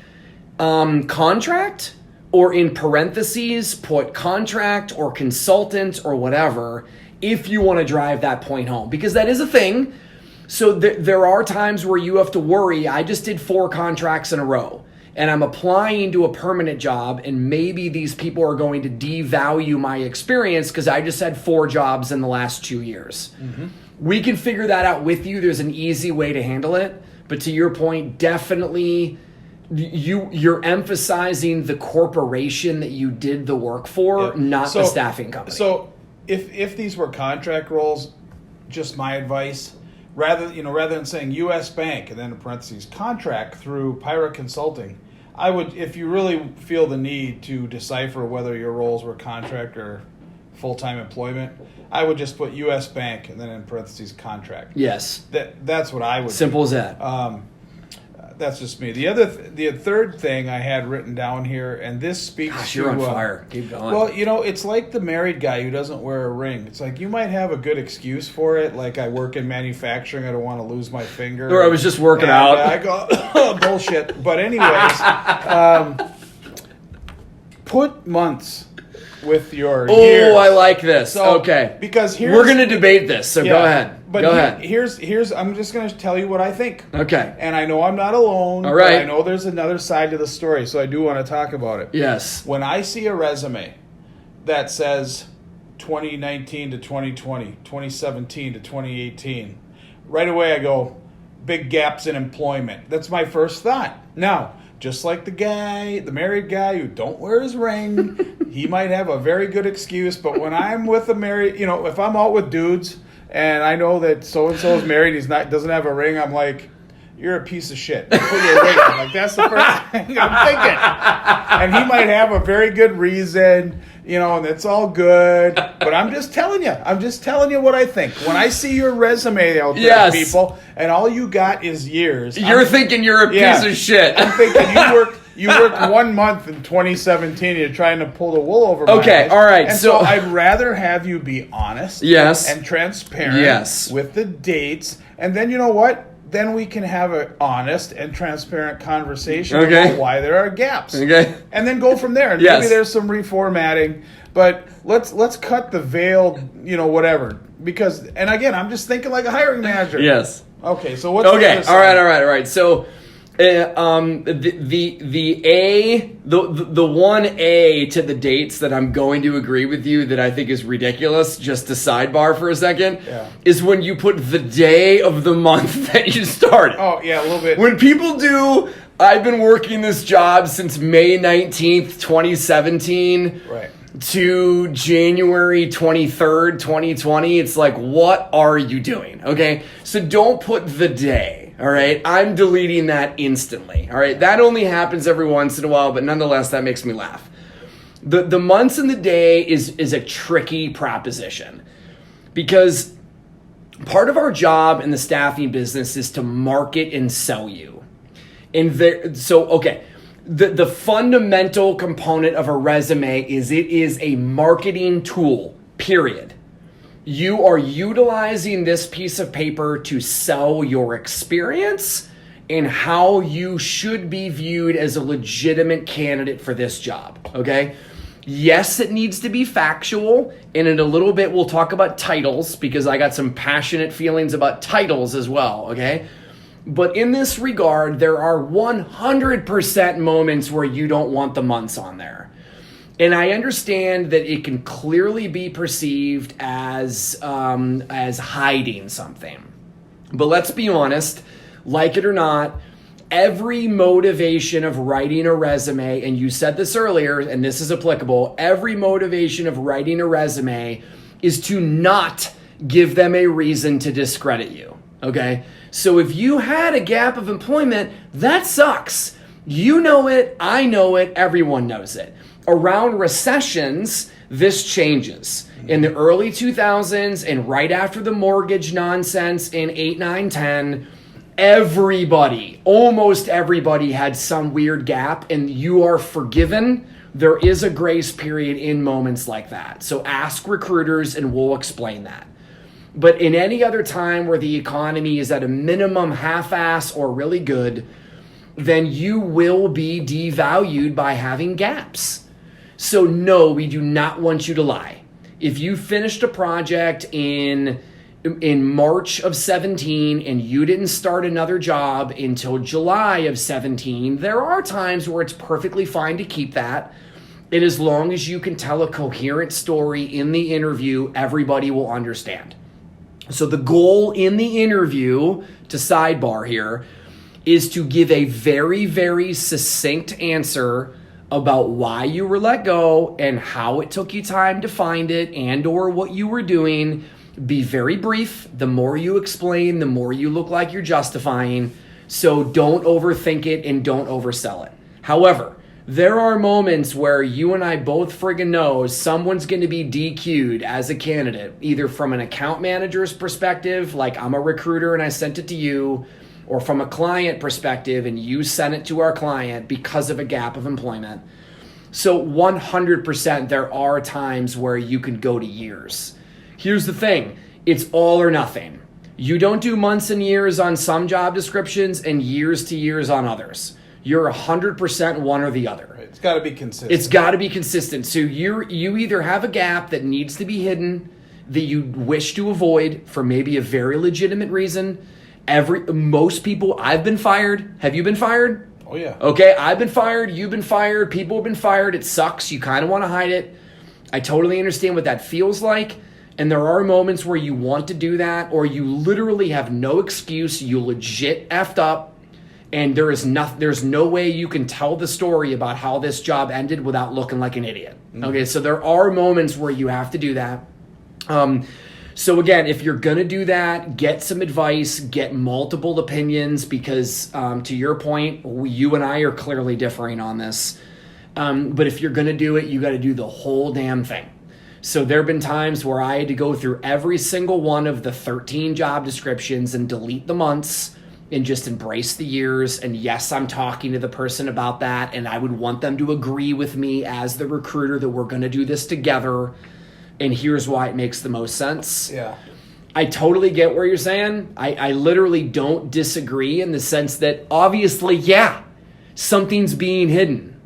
S1: contract, or in parentheses, put contract or consultant or whatever, if you want to drive that point home. Because that is a thing. So there are times where you have to worry, I just did 4 contracts in a row, and I'm applying to a permanent job, and maybe these people are going to devalue my experience because I just had 4 jobs in the last 2 years. We can figure that out with you. There's an easy way to handle it. But to your point, definitely you're emphasizing the corporation that you did the work for,
S2: Yep.
S1: not the staffing company.
S2: So if these were contract roles, just my advice, rather than saying U.S. Bank and then in parentheses contract through Pyra Consulting, I would, if you really feel the need to decipher whether your roles were contract or full-time employment, I would just put U.S. Bank and then in parentheses contract.
S1: Yes.
S2: That's what I would
S1: Simple
S2: do.
S1: as that.
S2: That's just me. The third thing I had written down here, and this speaks
S1: Gosh,
S2: to...
S1: you're on fire. Keep going.
S2: Well, it's like the married guy who doesn't wear a ring. It's like you might have a good excuse for it, like I work in manufacturing, I don't want to lose my finger.
S1: Or I was just working
S2: And,
S1: out.
S2: I go, bullshit. But anyways, put months with your years.
S1: I like this.
S2: So,
S1: okay.
S2: because here's...
S1: We're going to debate this, so go ahead.
S2: But
S1: go ahead.
S2: Here's I'm just going to tell you what I think.
S1: Okay.
S2: And I know I'm not alone.
S1: All right.
S2: But I know there's another side to the story, so I do want to talk about it.
S1: Yes.
S2: When I see a resume that says 2019 to 2020, 2017 to 2018, right away I go, big gaps in employment. That's my first thought. Now, just like the married guy who don't wear his ring, he might have a very good excuse, but when I'm with a married, if I'm out with dudes and I know that so-and-so is married, doesn't have a ring, I'm like, you're a piece of shit. Put your ring on. Like, that's the first thing I'm thinking. And he might have a very good reason, and it's all good. But I'm just telling you what I think. When I see your resume out there,
S1: Yes.
S2: people, and all you got is years.
S1: You're thinking you're a piece of shit.
S2: I'm thinking you worked 1 month in 2017. You're trying to pull the wool over my
S1: Okay,
S2: eyes.
S1: all right,
S2: And
S1: so-
S2: I'd rather have you be honest,
S1: Yes.
S2: and transparent,
S1: Yes.
S2: with the dates, and then you know what? Then we can have an honest and transparent conversation
S1: Okay.
S2: about why there are gaps.
S1: Okay.
S2: And then go from there. And
S1: Yes.
S2: maybe there's some reformatting, but let's cut the veil, whatever. Because, and again, I'm just thinking like a hiring manager.
S1: Yes.
S2: Okay, so what's
S1: Okay.
S2: this
S1: All right. So, the one A to the dates that I'm going to agree with you that I think is ridiculous, just to sidebar for a second,
S2: Yeah.
S1: is when you put the day of the month that you started.
S2: Oh, yeah, a little bit.
S1: When people do, I've been working this job since May 19th, 2017.
S2: Right.
S1: To January 23rd, 2020, it's like, what are you doing? Okay, so don't put the day, all right? I'm deleting that instantly, all right? That only happens every once in a while, but nonetheless, that makes me laugh. The months and the day is a tricky proposition because part of our job in the staffing business is to market and sell you. The fundamental component of a resume is it is a marketing tool, period. You are utilizing this piece of paper to sell your experience and how you should be viewed as a legitimate candidate for this job, okay? Yes, it needs to be factual, and in a little bit we'll talk about titles because I got some passionate feelings about titles as well, okay? But in this regard, there are 100% moments where you don't want the months on there. And I understand that it can clearly be perceived as hiding something. But let's be honest, like it or not, every motivation of writing a resume, and you said this earlier, and this is applicable, every motivation of writing a resume is to not give them a reason to discredit you, okay? So if you had a gap of employment, that sucks. You know it, I know it, everyone knows it. Around recessions, this changes. In the early 2000s and right after the mortgage nonsense in 8, 9, 10, everybody, almost everybody had some weird gap, and you are forgiven. There is a grace period in moments like that. So ask recruiters and we'll explain that. But in any other time where the economy is at a minimum half-ass or really good, then you will be devalued by having gaps. So no, we do not want you to lie. If you finished a project in March of 17 and you didn't start another job until July of 17, there are times where it's perfectly fine to keep that. And as long as you can tell a coherent story in the interview, everybody will understand. So the goal in the interview, to sidebar here, is to give a very, very succinct answer about why you were let go and how it took you time to find it and or what you were doing. Be very brief. The more you explain, the more you look like you're justifying. So don't overthink it and don't oversell it. However, there are moments where you and I both friggin' know someone's going to be DQ'd as a candidate, either from an account manager's perspective, like I'm a recruiter and I sent it to you, or from a client perspective and you sent it to our client because of a gap of employment. So 100% there are times where you can go to years. Here's the thing, it's all or nothing. You don't do months and years on some job descriptions and years to years on others. You're 100% one or the other.
S2: It's got to be consistent.
S1: It's got to be consistent. So you either have a gap that needs to be hidden that you wish to avoid for maybe a very legitimate reason. Most people, I've been fired. Have you been fired?
S2: Oh, yeah.
S1: Okay, I've been fired. You've been fired. People have been fired. It sucks. You kind of want to hide it. I totally understand what that feels like. And there are moments where you want to do that, or you literally have no excuse. You legit effed up, and there's no way you can tell the story about how this job ended without looking like an idiot. Mm-hmm. Okay, so there are moments where you have to do that. So again, if you're going to do that, get some advice, get multiple opinions, because to your point, you and I are clearly differing on this. But if you're going to do it, you got to do the whole damn thing. So there have been times where I had to go through every single one of the 13 job descriptions and delete the months and just embrace the years. And yes, I'm talking to the person about that, and I would want them to agree with me as the recruiter that we're going to do this together. And here's why it makes the most sense.
S2: Yeah.
S1: I totally get where you're saying. I literally don't disagree in the sense that obviously, yeah, something's being hidden.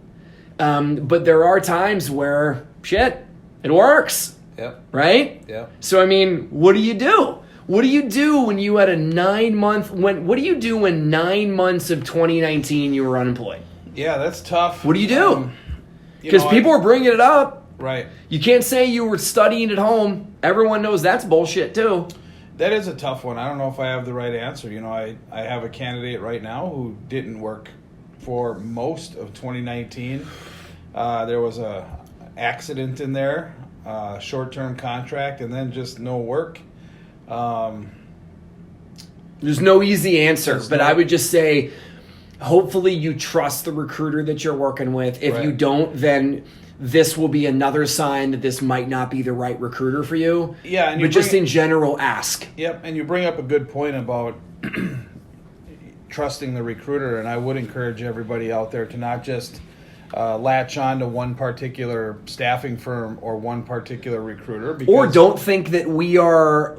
S1: But there are times where, shit, it works.
S2: Yep.
S1: Right?
S2: Yep.
S1: So, I mean, what do you do? What do you do when you had a 9-month, what do you do when 9 months of 2019 you were unemployed?
S2: Yeah, that's tough.
S1: What do you do? Because people are bringing it up.
S2: Right.
S1: You can't say you were studying at home. Everyone knows that's bullshit too.
S2: That is a tough one. I don't know if I have the right answer. You know, I have a candidate right now who didn't work for most of 2019. There was a accident in there, short-term contract, and then just no work.
S1: There's no easy answer, but I would just say hopefully you trust the recruiter that you're working with. If you don't, then this will be another sign that this might not be the right recruiter for you.
S2: Yeah, and
S1: but just in general, ask.
S2: Yep, and you bring up a good point about trusting the recruiter, and I would encourage everybody out there to not just latch on to one particular staffing firm or one particular recruiter, because,
S1: or don't think that we're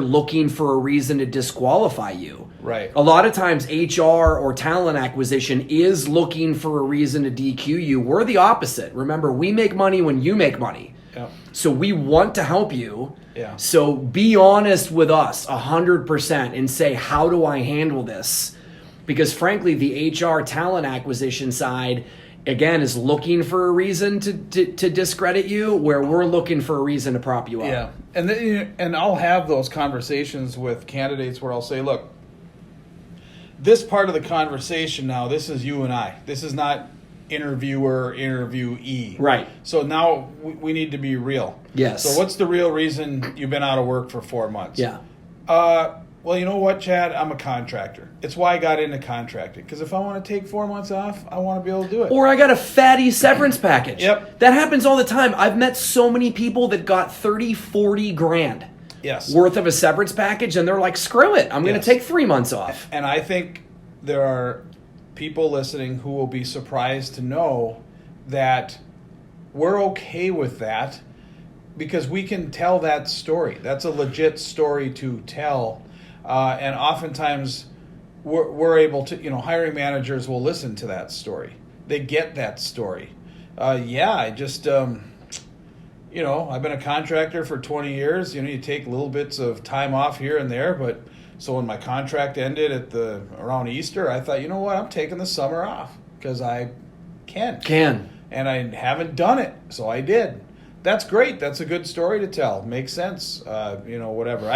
S1: looking for a reason to disqualify you.
S2: Right.
S1: A lot of times HR or talent acquisition is looking for a reason to DQ you. We're the opposite. Remember, we make money when you make money.
S2: Yep.
S1: So we want to help you.
S2: Yeah.
S1: So be honest with us 100% and say, how do I handle this? Because frankly, the HR talent acquisition side, again, is looking for a reason to discredit you, where we're looking for a reason to prop you up.
S2: Yeah. And then, and I'll have those conversations with candidates where I'll say, look, this part of the conversation now, this is you and I. This is not interviewer, interviewee.
S1: Right.
S2: So now we need to be real.
S1: Yes.
S2: So what's the real reason you've been out of work for 4 months?
S1: Yeah.
S2: Well, you know what, Chad? I'm a contractor. It's why I got into contracting. Because if I want to take 4 months off, I want to be able to do it.
S1: Or I got a fatty severance package.
S2: Yep.
S1: That happens all the time. I've met so many people that got 30, 40 grand
S2: Yes.
S1: worth of a severance package, and they're like, screw it. I'm going
S2: Yes.
S1: to take 3 months off.
S2: And I think there are people listening who will be surprised to know that we're okay with that, because we can tell that story. That's a legit story to tell. And oftentimes we're able to, hiring managers will listen to that story. They get that story. I just, I've been a contractor for 20 years. You take little bits of time off here and there, but so when my contract ended around Easter, I thought, you know what, I'm taking the summer off because I can. And I haven't done it, so I did. That's great. That's a good story to tell. Makes sense. Whatever.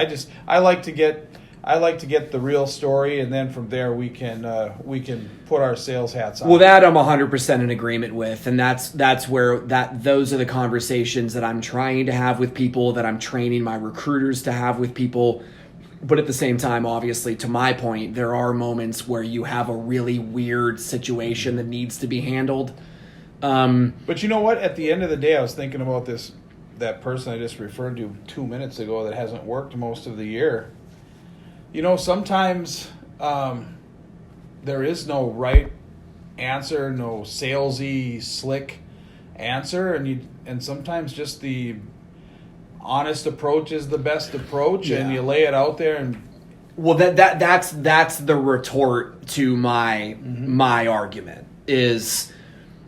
S2: I like to get the real story, and then from there we can put our sales hats on.
S1: Well, that I'm 100% in agreement with, and that's where those are the conversations that I'm trying to have with people, that I'm training my recruiters to have with people. But at the same time, obviously, to my point, there are moments where you have a really weird situation that needs to be handled.
S2: But you know what? At the end of the day, I was thinking about that person I just referred to 2 minutes ago that hasn't worked most of the year. Sometimes there is no right answer, no salesy, slick answer, and sometimes just the honest approach is the best approach, and you lay it out there. And
S1: well, that's the retort to my argument is,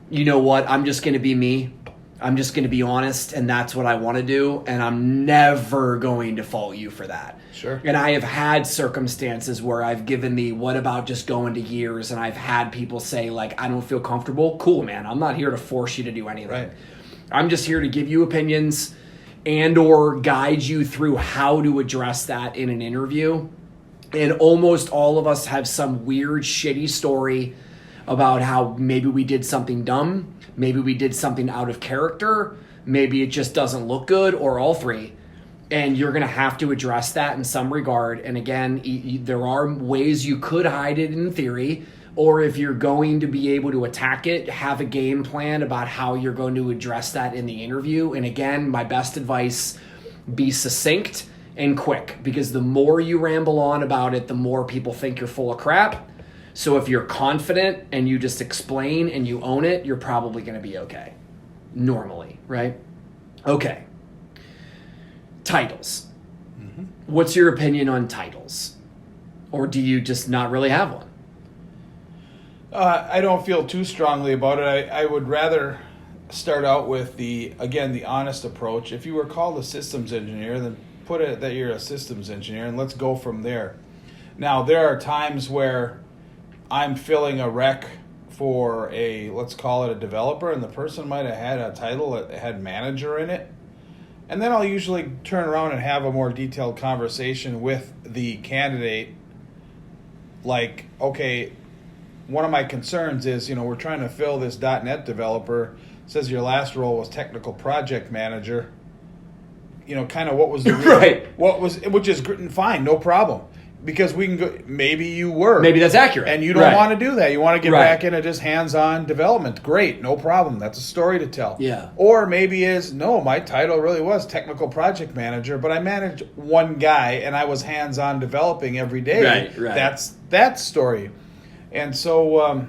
S1: you know what, I'm just going to be me. I'm just going to be honest, and that's what I want to do, and I'm never going to fault you for that.
S2: Sure.
S1: And I have had circumstances where I've given the what about just going to years, and I've had people say, like, I don't feel comfortable. Cool, man. I'm not here to force you to do anything.
S2: Right.
S1: I'm just here to give you opinions and or guide you through how to address that in an interview. And almost all of us have some weird, shitty story about how maybe we did something dumb, maybe we did something out of character, maybe it just doesn't look good, or all three. And you're going to have to address that in some regard. And again, there are ways you could hide it in theory, or if you're going to be able to attack it, have a game plan about how you're going to address that in the interview. And again, my best advice, be succinct and quick, because the more you ramble on about it, the more people think you're full of crap. So if you're confident and you just explain and you own it, you're probably going to be okay. Normally, right? Okay. Titles. Mm-hmm. What's your opinion on titles? Or do you just not really have one?
S2: I don't feel too strongly about it. I would rather start out with the honest approach. If you were called a systems engineer, then put it that you're a systems engineer, and let's go from there. Now, there are times where I'm filling a rec for let's call it a developer, and the person might have had a title that had manager in it. And then I'll usually turn around and have a more detailed conversation with the candidate. Like, okay, one of my concerns is, we're trying to fill this .NET developer. It says your last role was technical project manager. Kind of what was the
S1: right?
S2: Which is fine, no problem, because we can go. Maybe you were.
S1: Maybe that's accurate,
S2: and you don't want to do that. You want to get back into just hands-on development. Great, no problem. That's a story to tell.
S1: Yeah.
S2: Or maybe my title really was technical project manager, but I managed one guy and I was hands-on developing every day.
S1: Right.
S2: That's that story. And so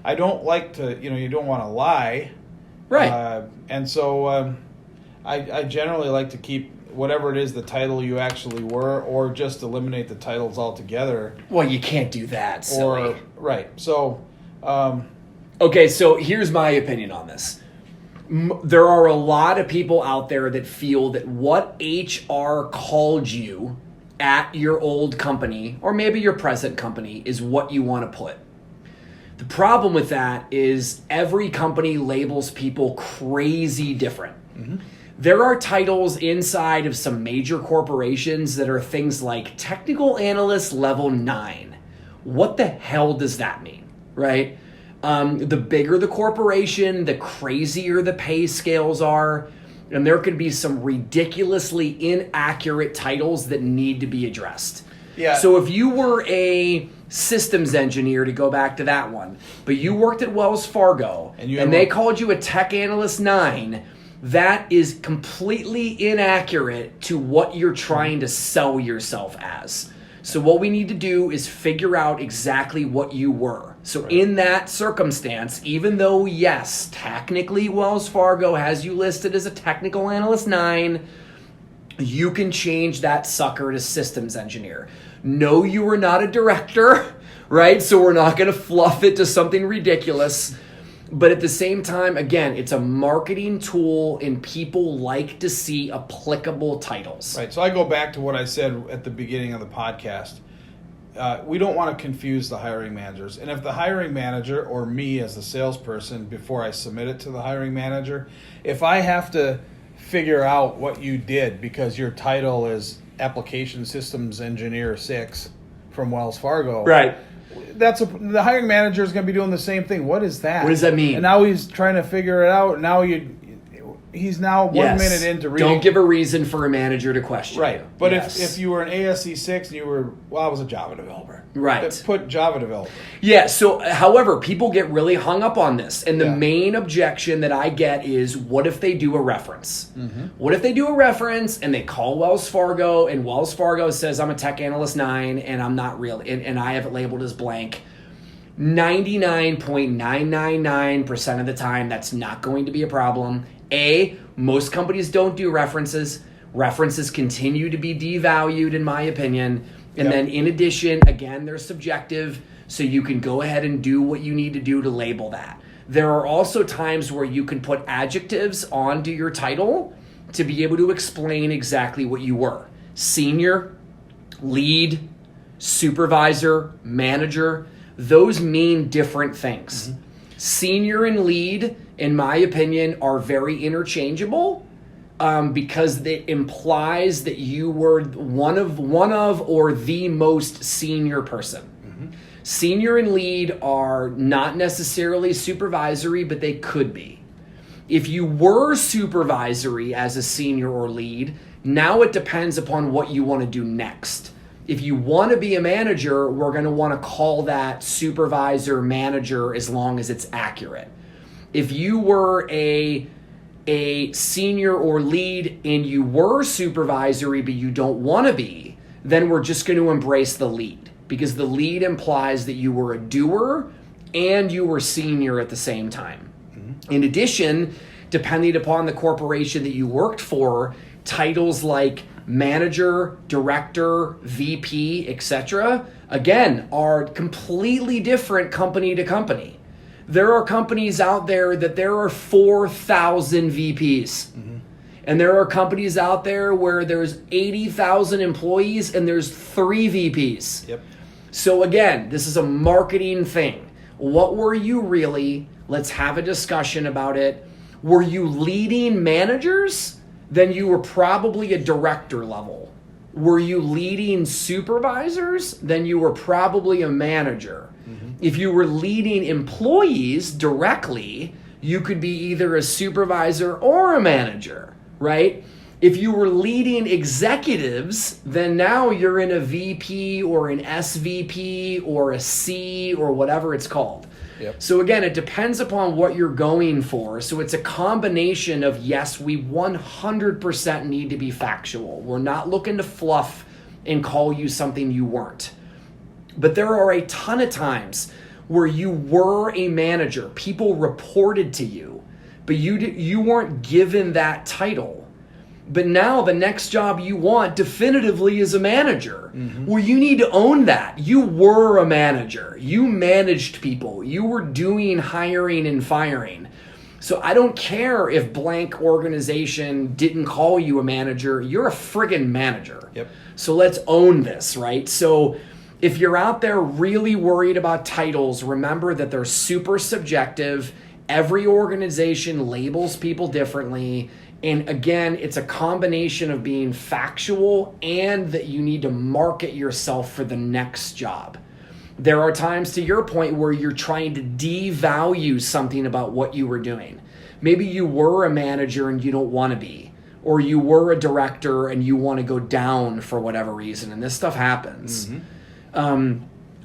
S2: I don't like to, you don't want to lie.
S1: Right.
S2: And so I generally like to keep whatever it is the title you actually were, or just eliminate the titles altogether.
S1: Well, you can't do that, silly.
S2: Right. So...
S1: okay, so here's my opinion on this. There are a lot of people out there that feel that what HR called you at your old company, or maybe your present company, is what you want to put. The problem with that is every company labels people crazy different. Mm-hmm. There are titles inside of some major corporations that are things like technical analyst level 9. What the hell does that mean, right? The bigger the corporation, the crazier the pay scales are, and there could be some ridiculously inaccurate titles that need to be addressed.
S2: Yeah.
S1: So if you were a systems engineer, to go back to that one, but you worked at Wells Fargo and they called you a tech analyst 9, that is completely inaccurate to what you're trying to sell yourself as. So what we need to do is figure out exactly what you were. So in that circumstance, even though, yes, technically Wells Fargo has you listed as a technical analyst 9, you can change that sucker to systems engineer. No, you are not a director, right? So we're not going to fluff it to something ridiculous. But at the same time, again, it's a marketing tool and people like to see applicable titles.
S2: Right. So I go back to what I said at the beginning of the podcast. We don't want to confuse the hiring managers. And if the hiring manager, or me as the salesperson, before I submit it to the hiring manager, if I have to figure out what you did because your title is Application Systems Engineer 6 from Wells Fargo.
S1: Right.
S2: The hiring manager is going to be doing the same thing. What is that?
S1: What does that mean?
S2: And now he's trying to figure it out. Now he's now 1 minute into reading.
S1: Don't give a reason for a manager to question
S2: right.
S1: you.
S2: But if you were an ASC 6 and you were, I was a Java developer.
S1: Right.
S2: Put Java developer.
S1: Yeah, so however, people get really hung up on this. And the main objection that I get is, what if they do a reference? Mm-hmm. What if they do a reference and they call Wells Fargo and Wells Fargo says, I'm a tech analyst 9 and I'm not real, and I have it labeled as blank. 99.999% of the time, that's not going to be a problem. Most companies don't do references. References continue to be devalued, in my opinion. And then in addition, again, they're subjective, so you can go ahead and do what you need to do to label that. There are also times where you can put adjectives onto your title to be able to explain exactly what you were. Senior, lead, supervisor, manager, those mean different things. Mm-hmm. Senior and lead, in my opinion, are very interchangeable. Because it implies that you were one of or the most senior person. Mm-hmm. Senior and lead are not necessarily supervisory, but they could be. If you were supervisory as a senior or lead, now it depends upon what you want to do next. If you want to be a manager, we're going to want to call that supervisor manager as long as it's accurate. If you were a senior or lead and you were supervisory but you don't want to be, then we're just going to embrace the lead, because the lead implies that you were a doer and you were senior at the same time. Mm-hmm. In addition, depending upon the corporation that you worked for, titles like manager, director, VP, etc., again, are completely different company to company. There are companies out there that there are 4,000 VPs. Mm-hmm. And there are companies out there where there's 80,000 employees and there's 3 VPs. Yep. So again, this is a marketing thing. What were you really? Let's have a discussion about it. Were you leading managers? Then you were probably a director level. Were you leading supervisors? Then you were probably a manager. Mm-hmm. If you were leading employees directly, you could be either a supervisor or a manager, right? If you were leading executives, then now you're in a VP or an SVP or a C or whatever it's called. Yep. So again, it depends upon what you're going for. So it's a combination of, yes, we 100% need to be factual. We're not looking to fluff and call you something you weren't. But there are a ton of times where you were a manager. People reported to you, but you weren't given that title. But now the next job you want definitively is a manager. Well, you need to own that. You were a manager. You managed people. You were doing hiring and firing. So I don't care if blank organization didn't call you a manager. You're a friggin' manager.
S2: Yep.
S1: So let's own this, right? So if you're out there really worried about titles, remember that they're super subjective. Every organization labels people differently. And again, it's a combination of being factual and that you need to market yourself for the next job. There are times, to your point, where you're trying to devalue something about what you were doing. Maybe you were a manager and you don't want to be, or you were a director and you want to go down for whatever reason, and this stuff happens.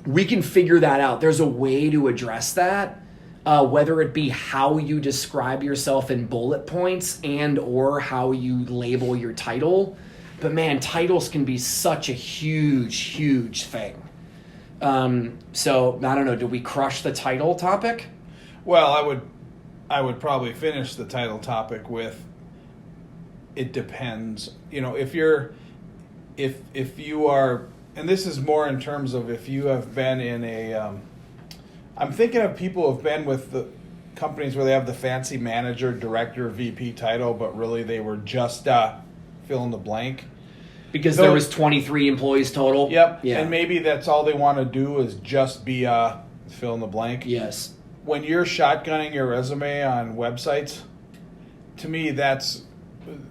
S1: We can figure that out. There's a way to address that. Whether it be how you describe yourself in bullet points and or how you label your title. But man, titles can be such a huge thing. So I don't know, did we crush the title topic?
S2: Well, I would probably finish the title topic with, it depends. You know, if you are, and this is more in terms of if you have been in a, I'm thinking of people who have been with the companies where they have the fancy manager, director, VP title, but really they were just fill in the blank.
S1: Because there was 23 employees total?
S2: Yep.
S1: Yeah.
S2: And maybe that's all they want to do is just be fill in the blank.
S1: Yes.
S2: When you're shotgunning your resume on websites, to me that's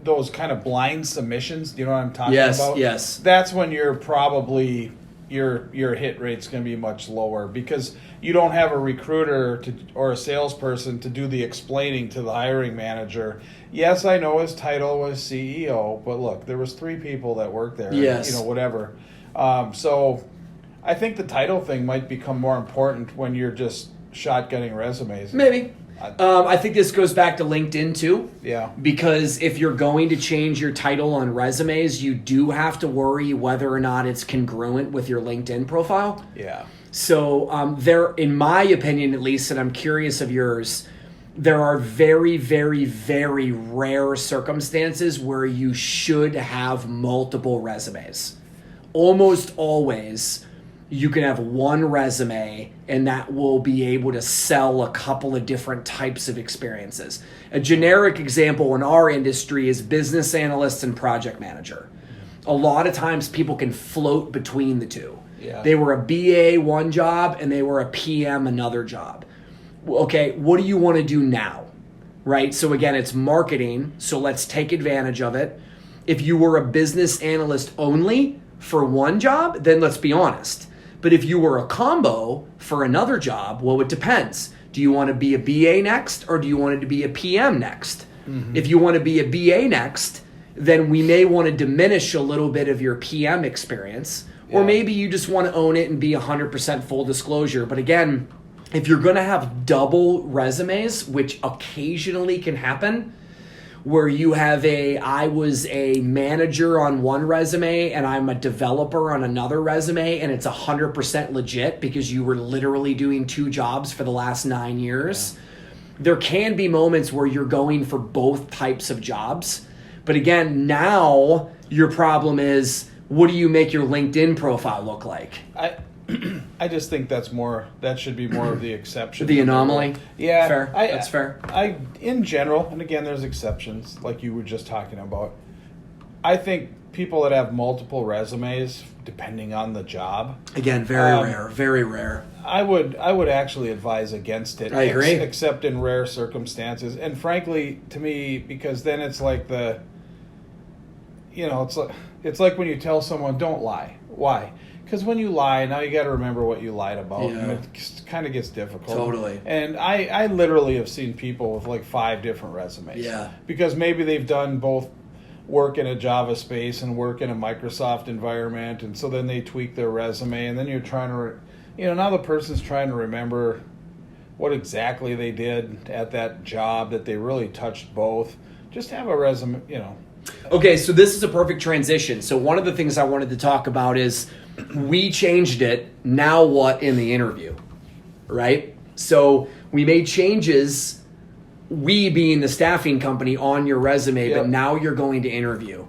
S2: those kind of blind submissions. Do you know what I'm talking about?
S1: Yes.
S2: That's when you're probably your hit rate's going to be much lower because you don't have a recruiter or a salesperson to do the explaining to the hiring manager. Yes, I know his title was CEO, but look, there was 3 people that worked there.
S1: Yes.
S2: You know, whatever. So I think the title thing might become more important when you're just shotgunning resumes.
S1: Maybe. I think this goes back to LinkedIn too.
S2: Yeah.
S1: Because if you're going to change your title on resumes, you do have to worry whether or not it's congruent with your LinkedIn profile.
S2: Yeah.
S1: So there, in my opinion at least, and I'm curious of yours, there are very, very, very rare circumstances where you should have multiple resumes. Almost always, you can have one resume and that will be able to sell a couple of different types of experiences. A generic example in our industry is business analyst and project manager. A lot of times people can float between the two.
S2: Yeah.
S1: They were a BA one job and they were a PM another job. Okay, what do you want to do now? Right? So again, it's marketing, so let's take advantage of it. If you were a business analyst only for one job, then let's be honest. But if you were a combo for another job, well, it depends. Do you want to be a BA next or do you want it to be a PM next? Mm-hmm. If you want to be a BA next, then we may want to diminish a little bit of your PM experience. Yeah. Or maybe you just want to own it and be 100% full disclosure. But again, if you're going to have double resumes, which occasionally can happen, where you have I was a manager on one resume and I'm a developer on another resume, and it's 100% legit because you were literally doing 2 jobs for the last 9 years. Yeah. There can be moments where you're going for both types of jobs. But again, now your problem is, what do you make your LinkedIn profile look like?
S2: I just think that should be more of the exception.
S1: The anomaly?
S2: Yeah.
S1: Fair. That's fair.
S2: In general, and again, there's exceptions like you were just talking about. I think people that have multiple resumes, depending on the job.
S1: Again, very rare.
S2: I would actually advise against it.
S1: I agree.
S2: Except in rare circumstances. And frankly, to me, because then it's like it's like when you tell someone, don't lie. Why? Because when you lie, now you got to remember what you lied about, and it kind of gets difficult.
S1: Totally.
S2: And I literally have seen people with like 5 different resumes.
S1: Yeah.
S2: Because maybe they've done both work in a Java space and work in a Microsoft environment, and so then they tweak their resume, and then you're trying to, now the person's trying to remember what exactly they did at that job that they really touched both. Just have a resume,
S1: Okay, so this is a perfect transition. So one of the things I wanted to talk about is we changed it. Now what in the interview? right? So we made changes, we being the staffing company, on your resume, but now you're going to interview.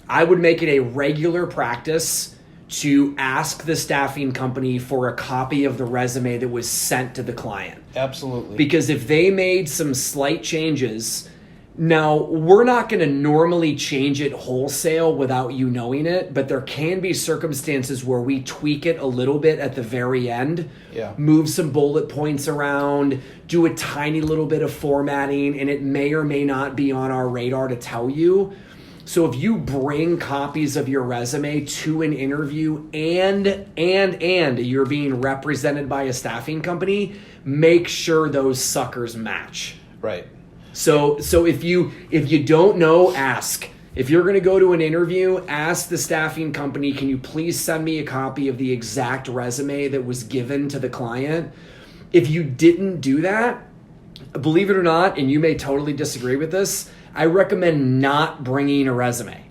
S1: I would make it a regular practice to ask the staffing company for a copy of the resume that was sent to the client.
S2: Absolutely.
S1: Because if they made some slight changes, now we're not going to normally change it wholesale without you knowing it, but there can be circumstances where we tweak it a little bit at the very end, move some bullet points around, do a tiny little bit of formatting, and it may or may not be on our radar to tell you. So if you bring copies of your resume to an interview and you're being represented by a staffing company, make sure those suckers match.
S2: Right.
S1: So if you don't know, ask. If you're going to go to an interview, ask the staffing company, can you please send me a copy of the exact resume that was given to the client? If you didn't do that, believe it or not, and you may totally disagree with this, I recommend not bringing a resume.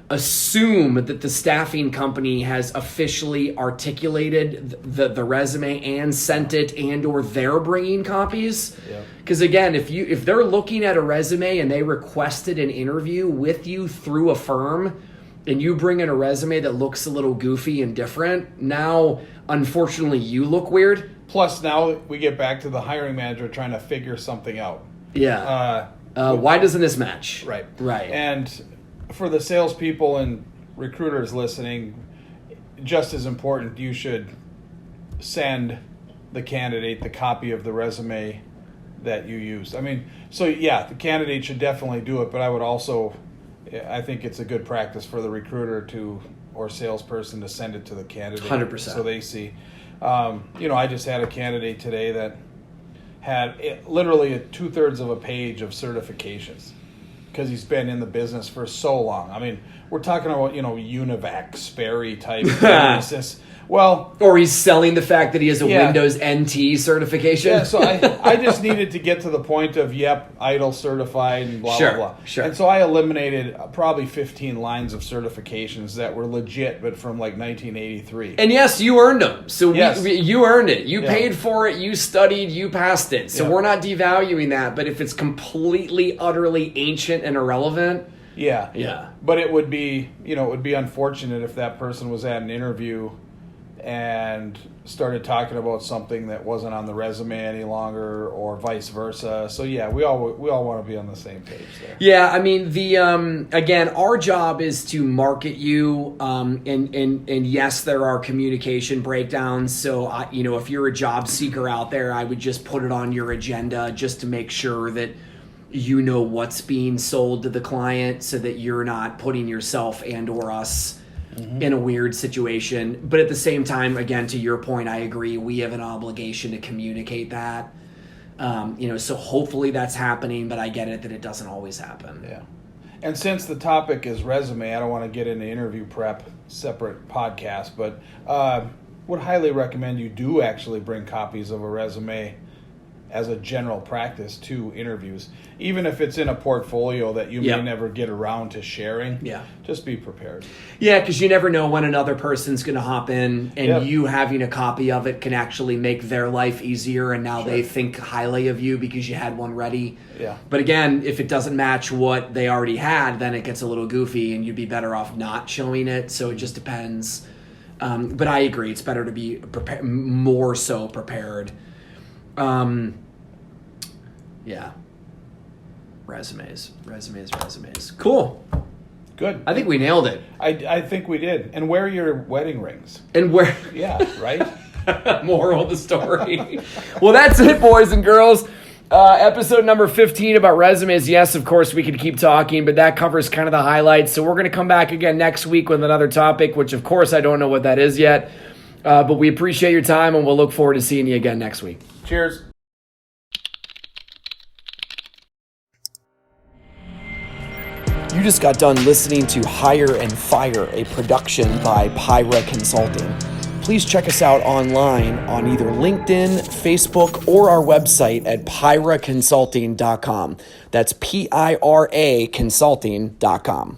S1: Assume that the staffing company has officially articulated the resume and sent it, and or they're bringing copies. Because again, if they're looking at a resume and they requested an interview with you through a firm, and you bring in a resume that looks a little goofy and different, now unfortunately you look weird.
S2: Plus now we get back to the hiring manager trying to figure something out.
S1: Why doesn't this match?
S2: Right.
S1: And
S2: for the salespeople and recruiters listening, just as important, you should send the candidate the copy of the resume that you used. I mean, so yeah, the candidate should definitely do it, but I think it's a good practice for the recruiter or salesperson to send it to the candidate.
S1: 100%.
S2: So they see. I just had a candidate today that had literally 2/3 of a page of certifications because he's been in the business for so long. I mean, we're talking about, UNIVAC, Sperry type business. Well,
S1: or he's selling the fact that he has a Windows NT certification.
S2: Yeah, so I just needed to get to the point of, ITIL certified and blah, blah, blah.
S1: Sure.
S2: And so I eliminated probably 15 lines of certifications that were legit, but from like 1983.
S1: And yes, you earned them. So you earned it. You paid for it. You studied. You passed it. So we're not devaluing that. But if it's completely, utterly ancient and irrelevant.
S2: Yeah. But it would be, unfortunate if that person was at an interview and started talking about something that wasn't on the resume any longer, or vice versa. So we all want to be on the same page there.
S1: Yeah, I mean, the again, our job is to market you, and yes, there are communication breakdowns. So if you're a job seeker out there, I would just put it on your agenda just to make sure that you know what's being sold to the client, so that you're not putting yourself and or us in a weird situation. But at the same time, again, to your point, I agree, we have an obligation to communicate that. So hopefully that's happening, but I get it that it doesn't always happen.
S2: Yeah. And since the topic is resume, I don't want to get into interview prep, separate podcast, but would highly recommend you do actually bring copies of a resume as a general practice to interviews, even if it's in a portfolio that you may never get around to sharing. Just be prepared.
S1: Yeah, because you never know when another person's going to hop in, and you having a copy of it can actually make their life easier, and now they think highly of you because you had one ready. But again, if it doesn't match what they already had, then it gets a little goofy, and you'd be better off not showing it. So it just depends. But I agree, it's better to be more so prepared. Resumes. Cool.
S2: Good.
S1: I think we nailed it.
S2: I think we did. And wear your wedding rings.
S1: And where?
S2: Yeah, right?
S1: Moral of the story. Well, that's it, boys and girls. Episode number 15 about resumes. Yes, of course, we could keep talking, but that covers kind of the highlights. So we're going to come back again next week with another topic, which, of course, I don't know what that is yet. But we appreciate your time, and we'll look forward to seeing you again next week.
S2: Cheers.
S1: You just got done listening to Hire and Fire, a production by Pyra Consulting. Please check us out online on either LinkedIn, Facebook, or our website at pyraconsulting.com. That's PIRA consulting.com.